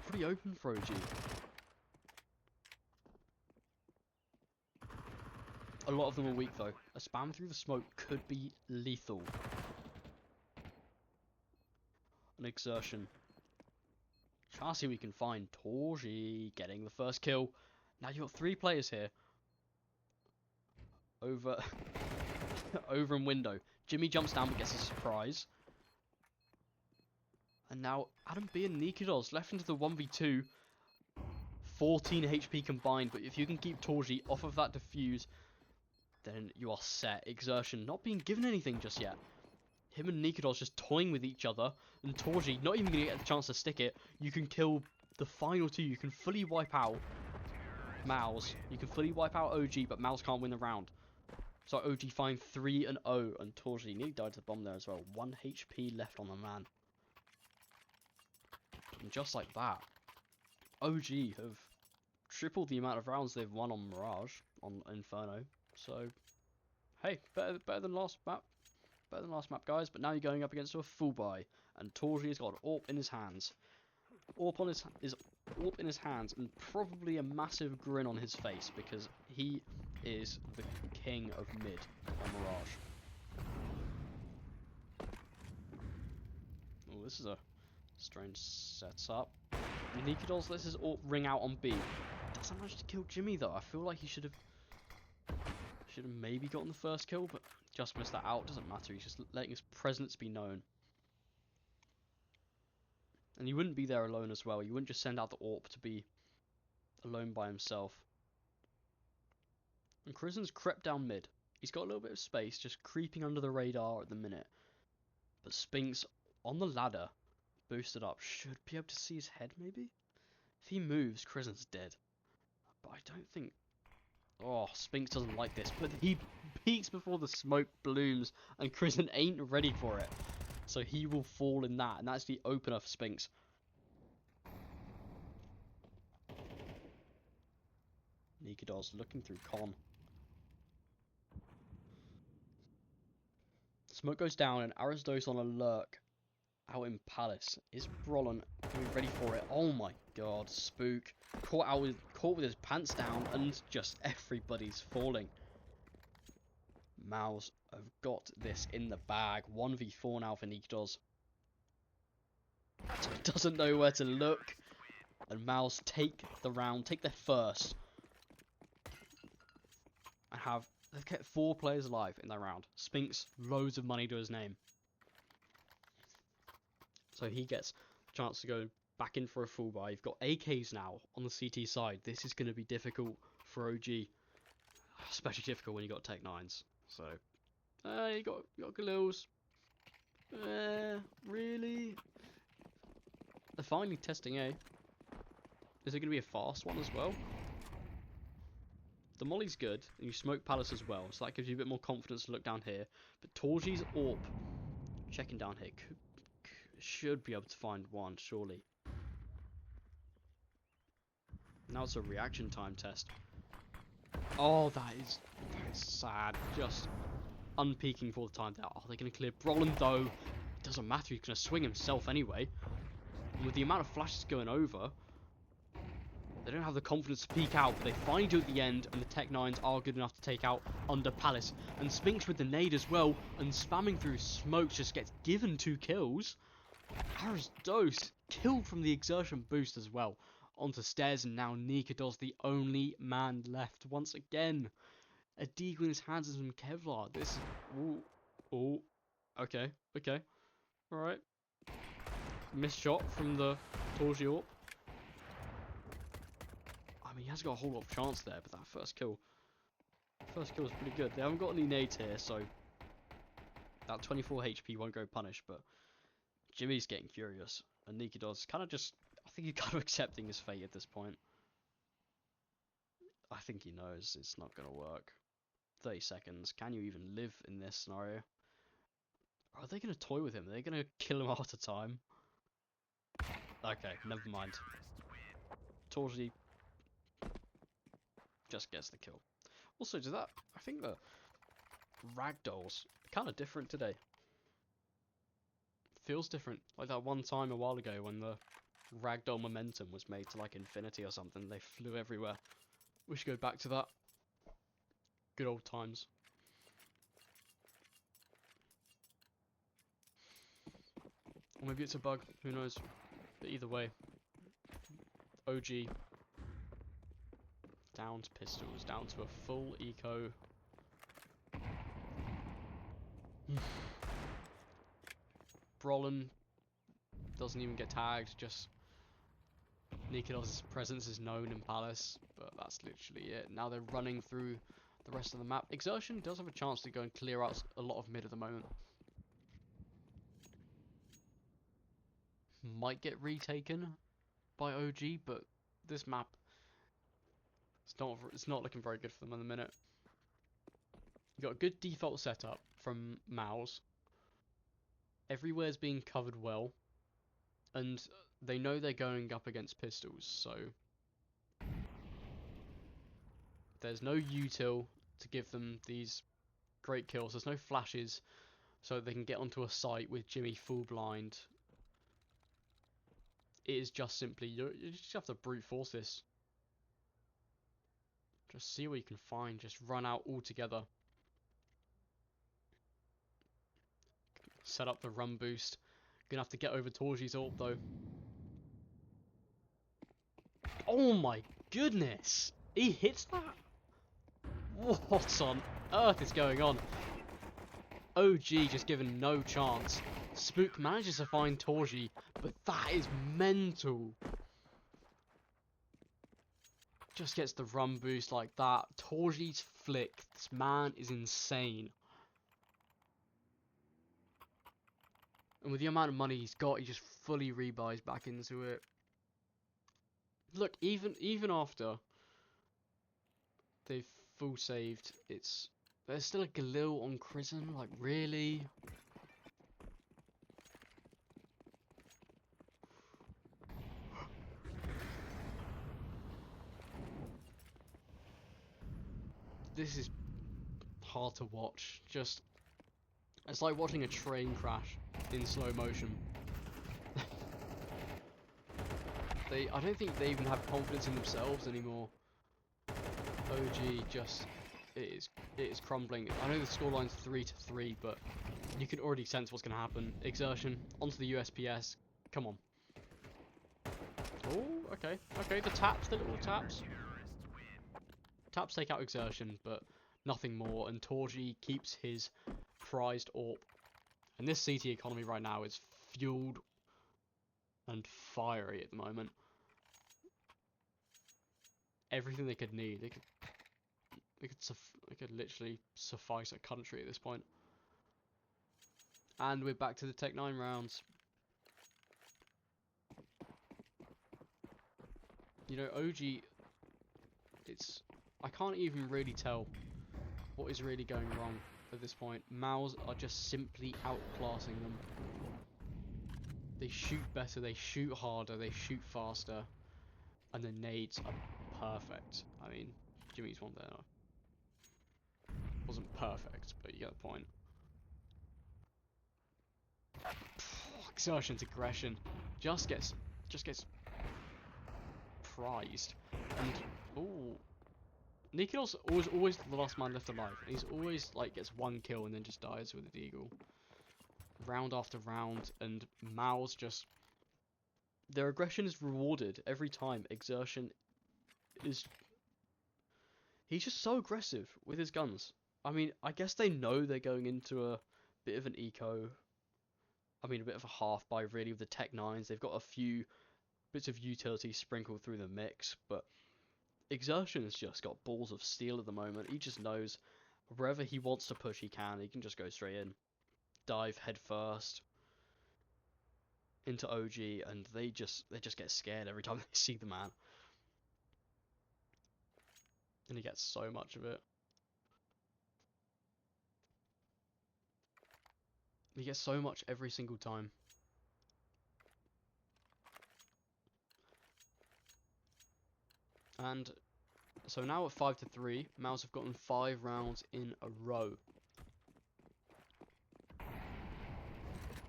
Pretty open for OG. A lot of them are weak though. A spam through the smoke could be lethal. An Exertion. Trying to see we can find Torji getting the first kill. Now you've got 3 players here. Over in window. Jimmy jumps down but gets a surprise. And now Adam B and Nikodos left into the 1v2. 14 HP combined, but if you can keep Torji off of that defuse, then you are set. Exertion not being given anything just yet. Him and Nikodos just toying with each other, and Torji not even going to get the chance to stick it. You can kill the final two. You can fully wipe out Mouz. You can fully wipe out OG, but Mouz can't win the round. So OG find 3-0, and Torji nearly died to the bomb there as well. 1 HP left on the man. And just like that, OG have tripled the amount of rounds they've won on Mirage, on Inferno. So, hey, better than last map. Better than last map, guys. But now you're going up against a full buy, and Torji has got an AWP in his hands. AWP in his hands, and probably a massive grin on his face because he is the king of mid on Mirage. Oh, this is a strange setup. Nikodos lets his AWP ring out on B. Doesn't manage to kill Jimmy though. I feel like he should have maybe gotten the first kill, but just missed that out. Doesn't matter. He's just letting his presence be known. And he wouldn't be there alone as well. You wouldn't just send out the AWP to be alone by himself. And Krizen's crept down mid. He's got a little bit of space, just creeping under the radar at the minute. But Spinks on the ladder, boosted up, should be able to see his head maybe? If he moves, Krizen's dead. But I don't think... Oh, Spinks doesn't like this, but he peeks before the smoke blooms, and Krizen ain't ready for it. So he will fall in that, and that's the opener for Spinks. Nikodos looking through con. Smoke goes down, and Arisdos on a lurk out in Palace. Is Brolin ready for it? Oh my god, Spook. Caught with his pants down, and just everybody's falling. Mouz have got this in the bag. 1v4 now for Nikodos. So he doesn't know where to look. And Mouz take the round, take their first. And they've kept 4 players alive in that round. Spinks, loads of money to his name. So he gets a chance to go back in for a full buy. You've got AKs now on the CT side. This is going to be difficult for OG. Especially difficult when you got Tech 9s. So, you got Galils. Really? They're finally testing A. Is it going to be a fast one as well? The molly's good, and you smoke Palace as well, so that gives you a bit more confidence to look down here. But Torji's AWP, checking down here, should be able to find one, surely. Now it's a reaction time test. Oh, that is sad. Just unpeaking for the time there. Are they going to clear Brolin though? It doesn't matter, he's going to swing himself anyway. And with the amount of flashes going over, they don't have the confidence to peek out, but they finally do at the end, and the Tech 9s are good enough to take out under Palace. And Spinks with the nade as well, and spamming through smokes just gets given 2 kills. Arisdos killed from the exertion boost as well. Onto stairs, and now Nikodos the only man left once again. A deagle in his hands and some Kevlar. This is... Ooh. Okay. Alright. Missed shot from the Torji AWP. I mean, he has got a whole lot of chance there, but that first kill was pretty good. They haven't got any nades here, so that 24 HP won't go punished, but Jimmy's getting curious, and Nikodos kind of just... I think he's kind of accepting his fate at this point. I think he knows it's not going to work. 30 seconds. Can you even live in this scenario? Are they going to toy with him? Are they going to kill him after time? Okay, never mind. Torji just gets the kill. Also, I think the ragdolls are kind of different today. Feels different. Like that one time a while ago when the ragdoll momentum was made to like infinity or something. They flew everywhere. We should go back to that. Good old times. Or maybe it's a bug. Who knows? But either way. OG. Down to pistols. Down to a full eco. Brolin doesn't even get tagged. Just Nikilos' presence is known in Palace, but that's literally it. Now they're running through the rest of the map. Exertion does have a chance to go and clear out a lot of mid at the moment. Might get retaken by OG, but this map, it's not looking very good for them in the minute. You got a good default setup from Mouz. Everywhere's being covered well, and they know they're going up against pistols, so there's no util to give them these great kills. There's no flashes, so they can get onto a site with Jimmy full blind. It is just simply, you just have to brute force this. Just see what you can find, just run out altogether. Set up the run boost. Gonna have to get over Torji's ult though. Oh my goodness! He hits that? What on earth is going on? OG just given no chance. Spook manages to find Torji, but that is mental. Just gets the run boost like that. Torji's flick. This man is insane. And with the amount of money he's got, he just fully rebuys back into it. Look, even after they've full saved, there's still a Galil on Crimson. Like, really? This is hard to watch. Just, it's like watching a train crash in slow motion. I don't think they even have confidence in themselves anymore. OG just, it is crumbling. I know the scoreline's 3-3, but you can already sense what's going to happen. Exertion onto the USPS. Come on. Oh, okay, the taps, the little taps. Taps take out Exertion, but nothing more. And Torji keeps his prized AWP. And this CT economy right now is fueled and fiery at the moment. Everything they could need, they could literally suffice a country at this point. And we're back to the Tech 9 rounds. You know, OG, I can't even really tell what is really going wrong at this point. Mouz are just simply outclassing them. They shoot better, they shoot harder, they shoot faster, and the nades are perfect. I mean, Jimmy's one there. Wasn't perfect, but you get the point. Exertion's aggression just gets prized, and ooh, Nikilos always the last man left alive. He's always like gets one kill and then just dies with a deagle. Round after round, and Mouz just, their aggression is rewarded every time. Exertion is, he's just so aggressive with his guns. I mean, I guess they know they're going into a bit of an eco. I mean, a bit of a half buy really with the Tech 9s. They've got a few bits of utility sprinkled through the mix, but Exertion has just got balls of steel at the moment. He just knows wherever he wants to push, he can just go straight in. Dive head first into OG, and they just get scared every time they see the man. And he gets so much of it. He gets so much every single time. And so now at 5-3, Mouz have gotten 5 rounds in a row.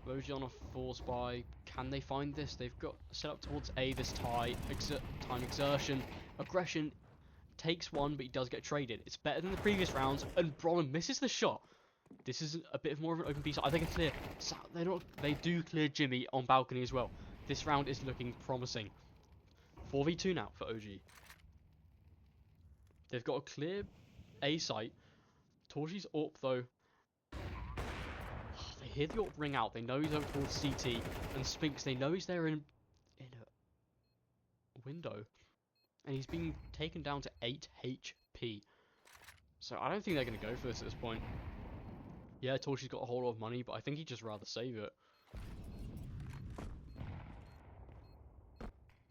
OG on a force buy. Can they find this? They've got set up towards A this time. Exertion. Aggression takes one, but he does get traded. It's better than the previous rounds, and Brolin misses the shot. This is a bit more of an open piece. I think it's clear. So they do clear Jimmy on balcony as well. This round is looking promising. 4v2 now for OG. They've got a clear A site. Torji's AWP though. They hear the AWP ring out. They know he's over towards CT. And Spinks, they know he's there in a window. And he's being taken down to 8 HP. So I don't think they're going to go for this at this point. Yeah, Torchy's got a whole lot of money, but I think he'd just rather save it.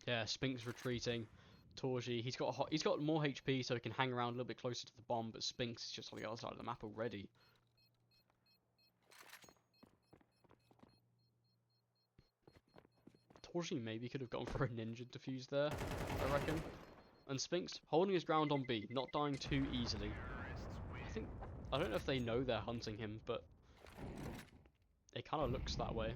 Yeah, Spinks retreating. Torchy, he's got more HP, so he can hang around a little bit closer to the bomb, but Spinks is just on the other side of the map already. Torchy maybe could have gone for a ninja defuse there, I reckon. And Spinks holding his ground on B, not dying too easily. I don't know if they know they're hunting him, but it kind of looks that way.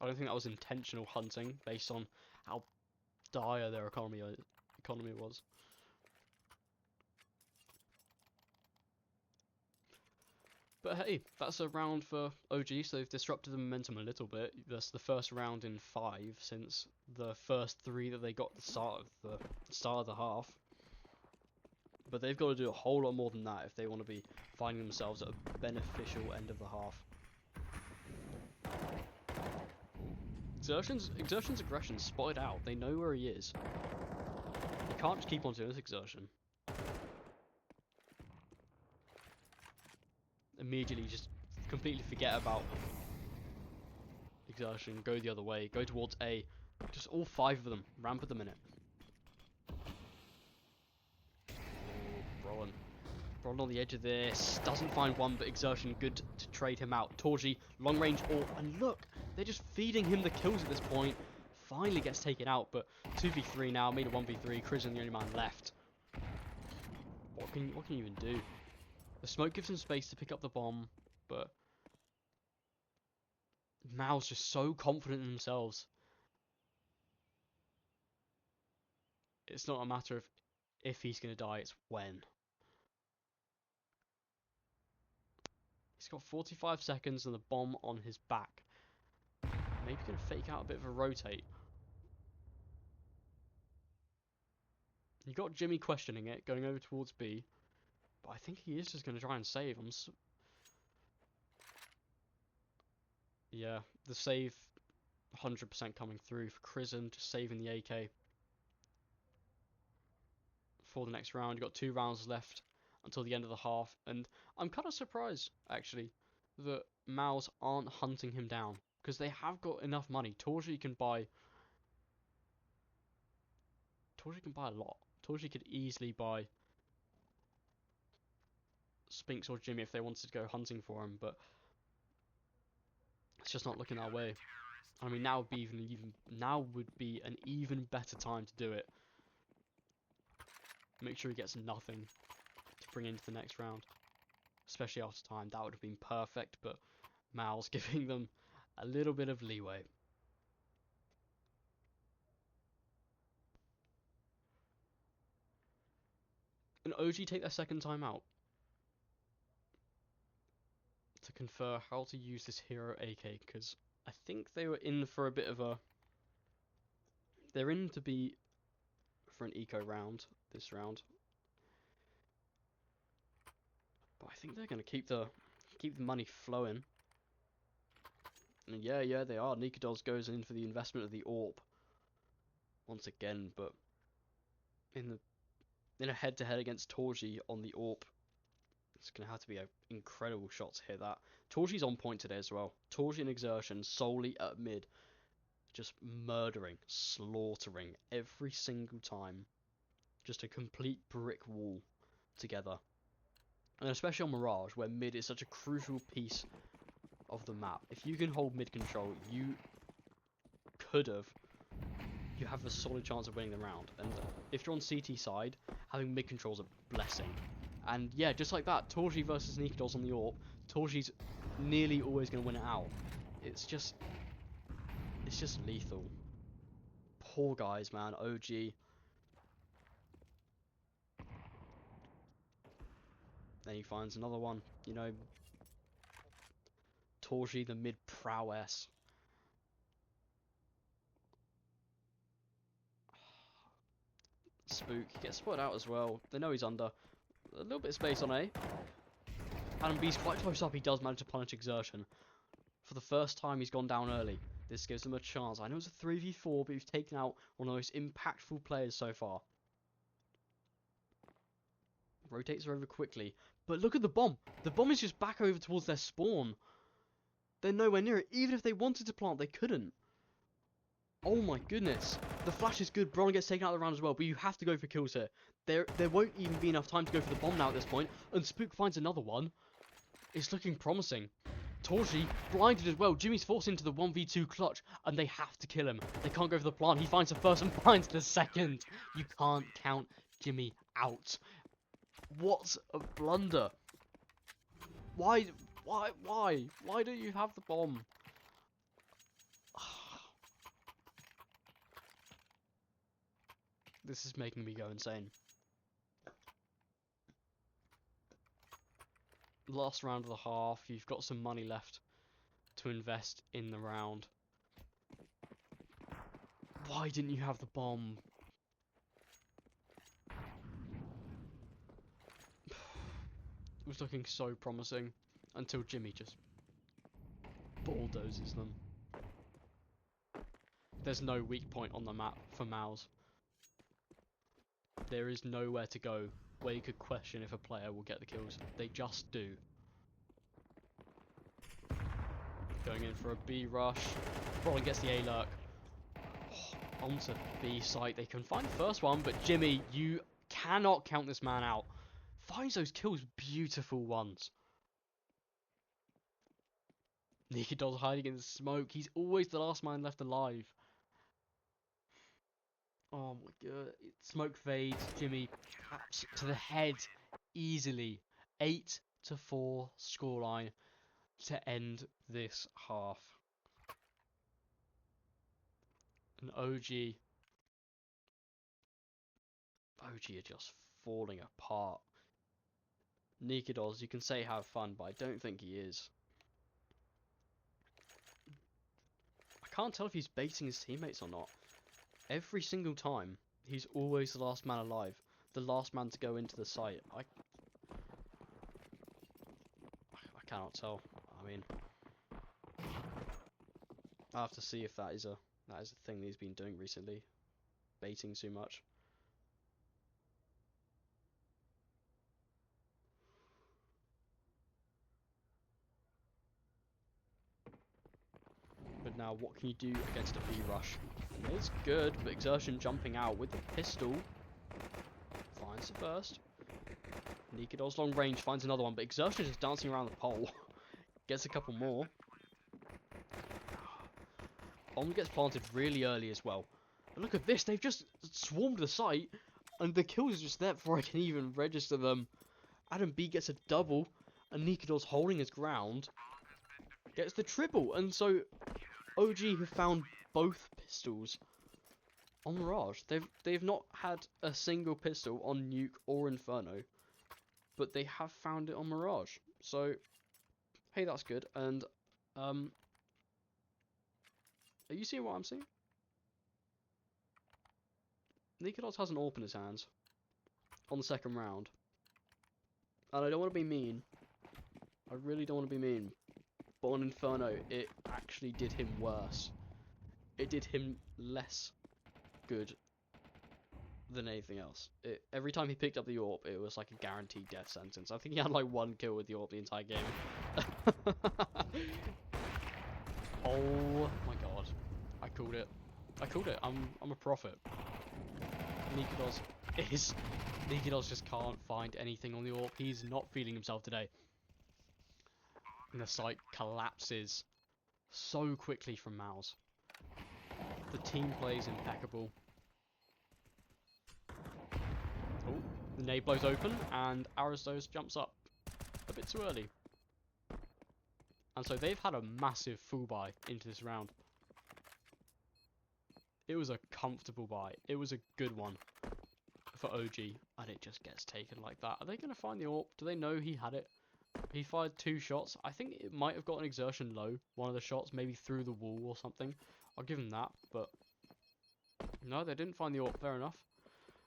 I don't think that was intentional hunting based on how dire their economy was. But hey, that's a round for OG, so they've disrupted the momentum a little bit. That's the first round in 5 since the first 3 that they got at the start of the half. But they've got to do a whole lot more than that if they want to be finding themselves at a beneficial end of the half. Exertion's aggression spotted out. They know where he is. They can't just keep on doing this Exertion. Immediately just completely forget about Exertion, go the other way, go towards A. Just all 5 of them, ramp at the minute. Brolin on the edge of this, doesn't find one, but Exertion good to trade him out. Torchy, long range AWP, and look, they're just feeding him the kills at this point. Finally gets taken out, but 2v3 now, made a 1v3, Crizzen the only man left. What can you even do? The smoke gives him space to pick up the bomb, but Mouz just so confident in themselves. It's not a matter of if he's going to die, it's when. He's got 45 seconds and the bomb on his back. Maybe going to fake out a bit of a rotate. You got Jimmy questioning it, going over towards B. But I think he is just going to try and save. Yeah, the save 100% coming through for Crizzen, just saving the AK. For the next round, you've got 2 rounds left until the end of the half. And I'm kind of surprised, actually, that Mouz aren't hunting him down. Because they have got enough money. Torchy can buy a lot. Torchy could easily buy Spinks or Jimmy if they wanted to go hunting for him, but it's just not looking that way. I mean, now would be an even better time to do it. Make sure he gets nothing to bring into the next round, especially after time. That would have been perfect, but Mouz giving them a little bit of leeway. And OG take their second time out to confer how to use this hero AK, because I think they were in for a bit of a... They're in to be for an eco round, this round. But I think they're going to keep the money flowing. And yeah, they are. Nikados goes in for the investment of the AWP once again, but in a head-to-head against Torchy on the AWP, it's going to have to be an incredible shot to hit that. Torchy's on point today as well. Torchy and Exertion solely at mid, just murdering, slaughtering every single time. Just a complete brick wall together. And especially on Mirage, where mid is such a crucial piece of the map. If you can hold mid control, you have a solid chance of winning the round. And if you're on CT side, having mid control is a blessing. And yeah, just like that, Torchy versus Nikados on the AWP, Torchy's nearly always going to win it out. It's just lethal. Poor guys, man. OG. Then he finds another one. You know, Torchy, the mid prowess. Spook gets spotted out as well. They know he's under. A little bit of space on A. Adam B's quite close up. He does manage to punish Exertion. For the first time, he's gone down early. This gives him a chance. I know it's a 3v4, but he's taken out one of the most impactful players so far. Rotates her over quickly. But look at the bomb. The bomb is just back over towards their spawn. They're nowhere near it. Even if they wanted to plant, they couldn't. Oh my goodness. The flash is good. Bron gets taken out of the round as well, but you have to go for kills here. There won't even be enough time to go for the bomb now at this point. And Spook finds another one. It's looking promising. Torchy blinded as well. Jimmy's forced into the 1v2 clutch, and they have to kill him. They can't go for the plant. He finds the first and finds the second. You can't count Jimmy out. What a blunder. Why don't you have the bomb? This is making me go insane. Last round of the half, you've got some money left to invest in the round. Why didn't you have the bomb? It was looking so promising until Jimmy just bulldozes them. There's no weak point on the map for Mouz. There is nowhere to go where you could question if a player will get the kills. They just do. Going in for a B rush. Bron gets the A lurk. Oh, onto B site. They can find the first one, but Jimmy, you cannot count this man out. Finds those kills, beautiful ones. Nikidol's hiding in the smoke. He's always the last man left alive. Oh my god. Smoke fades. Jimmy taps to the head easily. 8-4 scoreline to end this half. And OG are just falling apart. Nikidos, you can say have fun, but I don't think he is. I can't tell if he's baiting his teammates or not. Every single time, he's always the last man alive. The last man to go into the site. I cannot tell. I mean, I'll have to see if that is a thing that he's been doing recently. Baiting too much. But now, what can you do against a B rush? It's good, but Exertion jumping out with the pistol. Finds the first. Nikidol's long range finds another one, but Exertion is just dancing around the pole. Gets a couple more. Bomb gets planted really early as well. But look at this, they've just swarmed the site, and the kills are just there before I can even register them. Adam B gets a double, and Nikidol's holding his ground. Gets the triple, and so OG have found both pistols on Mirage. They've not had a single pistol on Nuke or Inferno, but they have found it on Mirage. So, hey, that's good. And are you seeing what I'm seeing? Nikodos has an AWP in his hands on the second round, and I don't want to be mean. I really don't want to be mean. But on Inferno, it actually did him worse. It did him less good than anything else. Every time he picked up the AWP, it was like a guaranteed death sentence. I think he had like 1 kill with the AWP the entire game. Oh my god. I called it. I called it. I'm a prophet. Nikidos just can't find anything on the AWP. He's not feeling himself today. And the site collapses so quickly from Mouz. The team play is impeccable. Oh, the nade blows open and Aristos jumps up a bit too early. And so they've had a massive full buy into this round. It was a comfortable buy. It was a good one for OG, and it just gets taken like that. Are they going to find the AWP? Do they know he had it? He fired 2 shots. I think it might have got an Exertion low. One of the shots, maybe through the wall or something. I'll give him that, but no, they didn't find the AWP. Fair enough.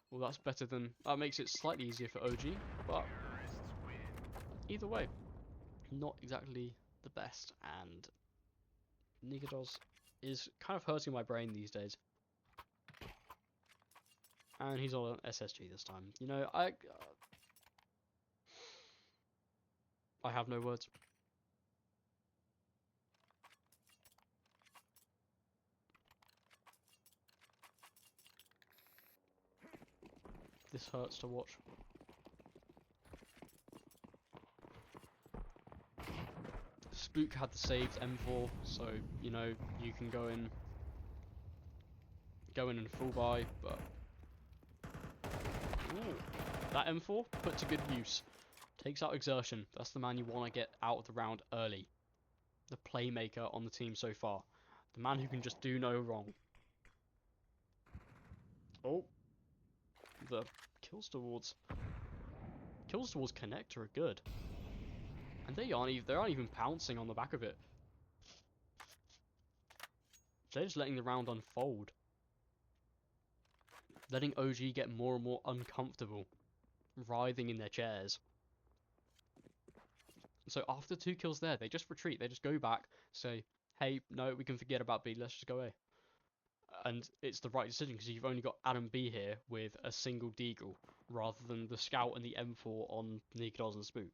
Well, that's better than... That makes it slightly easier for OG, but either way, not exactly the best, and Nikodos is kind of hurting my brain these days. And he's on SSG this time. You know, I have no words. This hurts to watch. Spook had the saved M4, so you know you can go in and full buy, but ooh, that M4 put to good use. Takes out exertion. That's the man you want to get out of the round early. The playmaker on the team so far. The man who can just do no wrong. Oh, the kills towards connector are good, and they aren't even pouncing on the back of it. They're just letting the round unfold, letting OG get more and more uncomfortable, writhing in their chairs. So after 2 kills there, they just retreat. They just go back, say, hey, no, we can forget about B, let's just go A. And it's the right decision, because you've only got Adam B here with a single deagle, rather than the Scout and the M4 on Nikodos and Spook.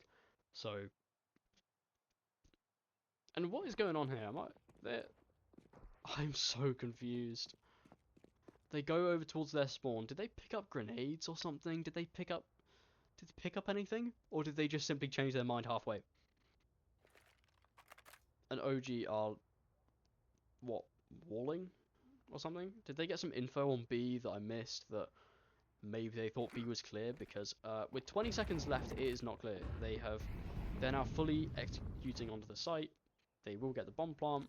So... And what is going on here? I'm so confused. They go over towards their spawn. Did they pick up grenades or something? Did they pick up anything? Or did they just simply change their mind halfway? And OG are, what, walling or something? Did they get some info on B that I missed, that maybe they thought B was clear? Because with 20 seconds left, it is not clear. They're now fully executing onto the site. They will get the bomb plant,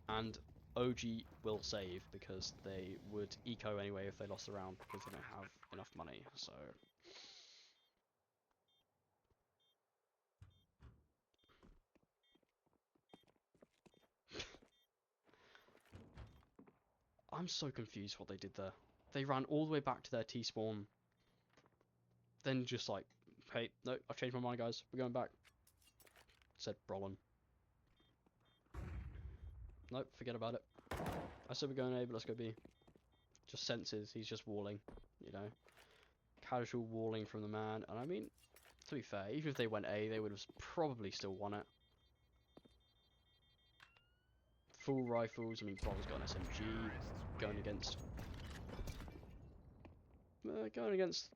and OG will save, because they would eco anyway if they lost the round, because they don't have enough money. So I'm so confused what they did there. They ran all the way back to their T-spawn, then just like, hey, no, I've changed my mind, guys. We're going back. Said Brolin. Nope, forget about it. I said we're going A, but let's go B. Just senses he's just walling, you know. Casual walling from the man. And I mean, to be fair, even if they went A, they would have probably still won it. Full rifles. I mean, Brol's got an SMG. Going against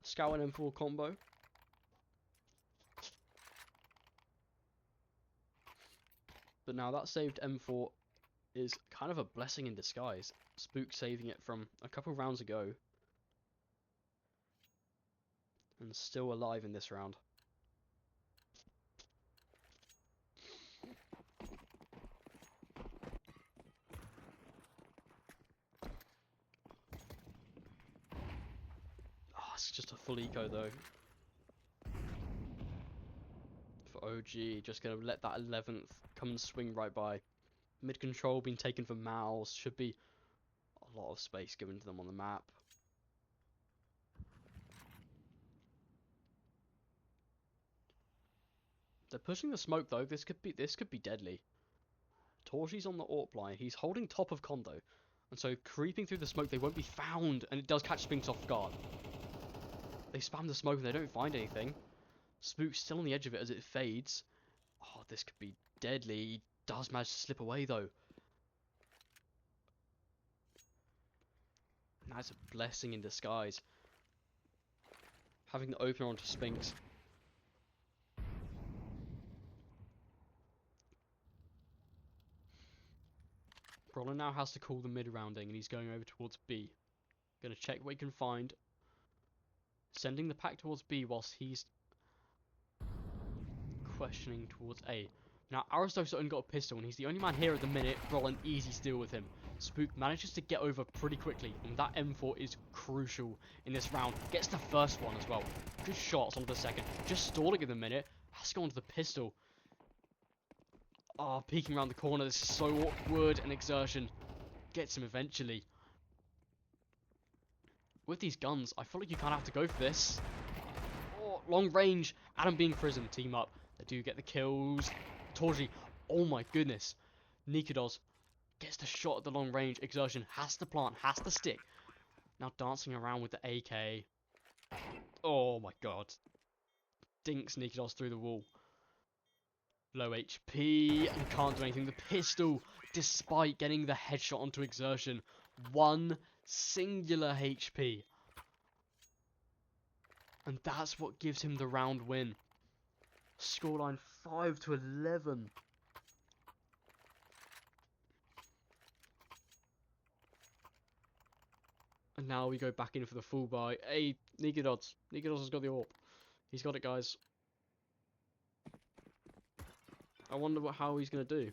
Scout and M4 combo. But now that saved M4 is kind of a blessing in disguise. Spook saving it from a couple of rounds ago, and still alive in this round. Oh, it's just a full eco though. For OG, just gonna let that 11th come and swing right by. Mid control being taken for Mouz. Should be a lot of space given to them on the map. They're pushing the smoke though. This could be deadly. Torshi's on the AWP line. He's holding top of Kondo, and so creeping through the smoke, they won't be found, and it does catch Spinks off guard. They spam the smoke and they don't find anything. Spook's still on the edge of it as it fades. Oh, this could be deadly. He does manage to slip away though. That's a blessing in disguise. Having the opener onto Spinks. Brolin now has to call the mid-rounding, and he's going over towards B. Gonna check what he can find. Sending the pack towards B whilst he's questioning towards A. Now, Aristos only got a pistol, and he's the only man here at the minute. Brolin, easy steal with him. Spook manages to get over pretty quickly, and that M4 is crucial in this round. Gets the first one as well. Good shots on the second. Just stalling in the minute. Has to go onto the pistol. Ah, oh, peeking around the corner. This is so awkward, and exertion gets him eventually. With these guns, I feel like you kind of have to go for this. Oh, long range. Adam being Prism team up. They do get the kills. Torji, oh my goodness. Nikodos gets the shot at the long range. Exertion has to plant, has to stick. Now dancing around with the AK. Oh my god. Dinks Nikodos through the wall. Low HP and can't do anything. The pistol, despite getting the headshot onto Exertion, 1 singular HP. And that's what gives him the round win. Scoreline 5-11. And now we go back in for the full buy. Hey, Nikodos. Nikodos has got the AWP. He's got it, guys. I wonder how he's going to do.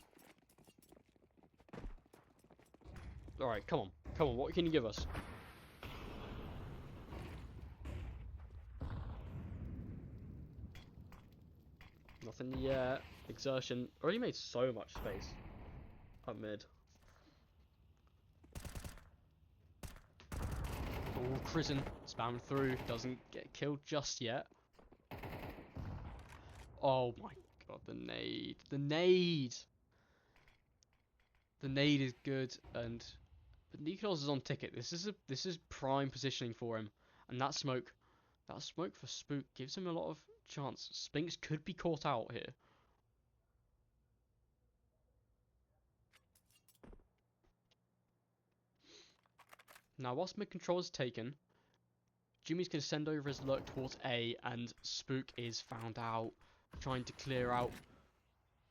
Alright, come on. Come on, what can you give us? Nothing yet. Exertion. Already made so much space. Up mid. Oh, Prison. Spam through. Doesn't get killed just yet. Oh my god, the nade. The nade! The nade is good, and but Nikodos is on ticket. This is prime positioning for him. And that smoke for Spook gives him a lot of chance. Spinks could be caught out here. Now, whilst mid control is taken, Jimmy's going to send over his lurk towards A, and Spook is found out, trying to clear out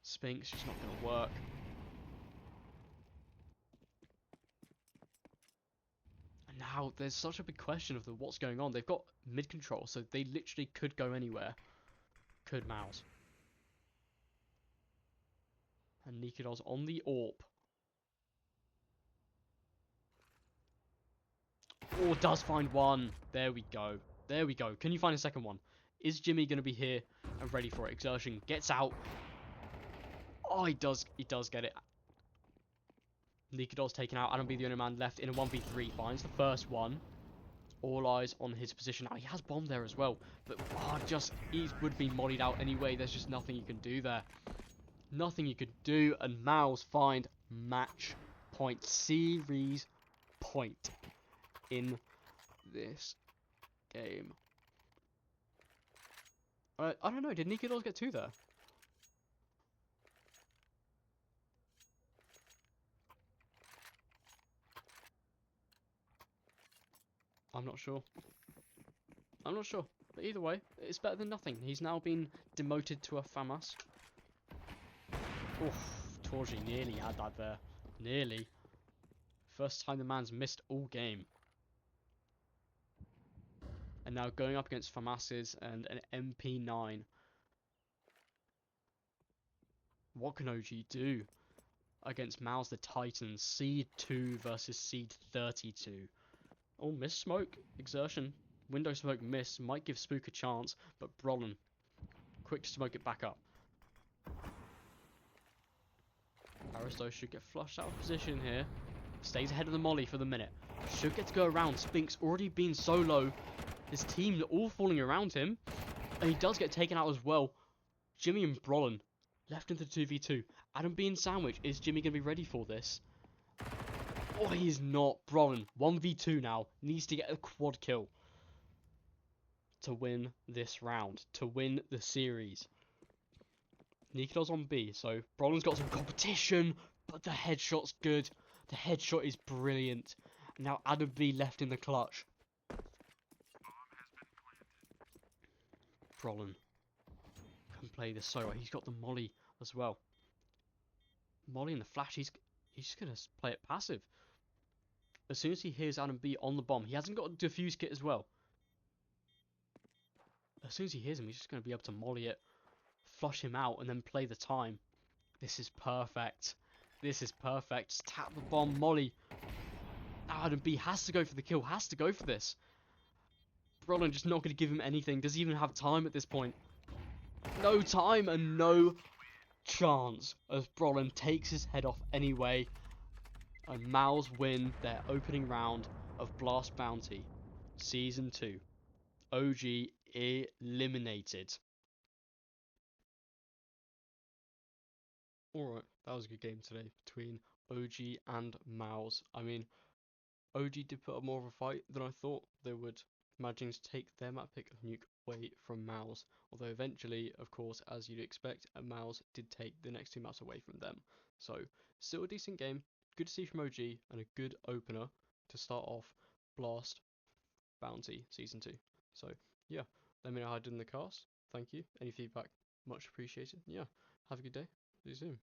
Spinks. It's not going to work. And now there's such a big question of what's going on. They've got mid control, so they literally could go anywhere. Could Mouz. And Nikodos on the AWP. Oh, does find one. There we go. There we go. Can you find a second one? Is Jimmy going to be here and ready for it? Exertion gets out. Oh, he does get it. Nikodos taken out. Adam be the only man left in a 1v3. Finds the first one. All eyes on his position. Now, he has bomb there as well. But, he would be mollied out anyway. There's just nothing you can do there. Nothing you could do. And Mouz find match point. Series point in this game. I don't know. Did Nikodos get 2 there? I'm not sure. I'm not sure. But either way, it's better than nothing. He's now been demoted to a FAMAS. Oof, Torji nearly had that there. Nearly. First time the man's missed all game. And now going up against FAMASes and an MP9. What can OG do against Mouz the Titans? Seed 2 versus Seed 32. Oh, miss smoke. Exertion. Window smoke miss. Might give Spook a chance, but Brolin quick to smoke it back up. Aristo should get flushed out of position here. Stays ahead of the molly for the minute. Should get to go around. Spink's already been so low. His team are all falling around him. And he does get taken out as well. Jimmy and Brolin left into 2v2. Adam being sandwiched. Is Jimmy going to be ready for this? Oh, he is not. Brolin, 1v2 now. Needs to get a quad kill to win this round. To win the series. Nikodos on B. So, Brolin's got some competition. But the headshot's good. The headshot is brilliant. Now, Adam B left in the clutch. Brolin can play this so well. He's got the molly as well. Molly and the flash. He's just going to play it passive. As soon as he hears Adam B on the bomb, he hasn't got a defuse kit as well. As soon as he hears him, he's just going to be able to molly it, flush him out, and then play the time. This is perfect. This is perfect. Just tap the bomb, molly. Adam B has to go for the kill, has to go for this. Brolin just not going to give him anything. Does he even have time at this point? No time and no chance as Brolin takes his head off anyway. And Mouz win their opening round of Blast Bounty Season 2. OG eliminated. Alright, that was a good game today between OG and Mouz. I mean, OG did put up more of a fight than I thought they would, managing to take their map pick of Nuke away from Mouz. Although eventually, of course, as you'd expect, Mouz did take the next two maps away from them. So, still a decent game. Good to see from OG, and a good opener to start off Blast Bounty Season 2. So, yeah, let me know how I did in the cast. Thank you. Any feedback, much appreciated. Yeah, have a good day. See you soon.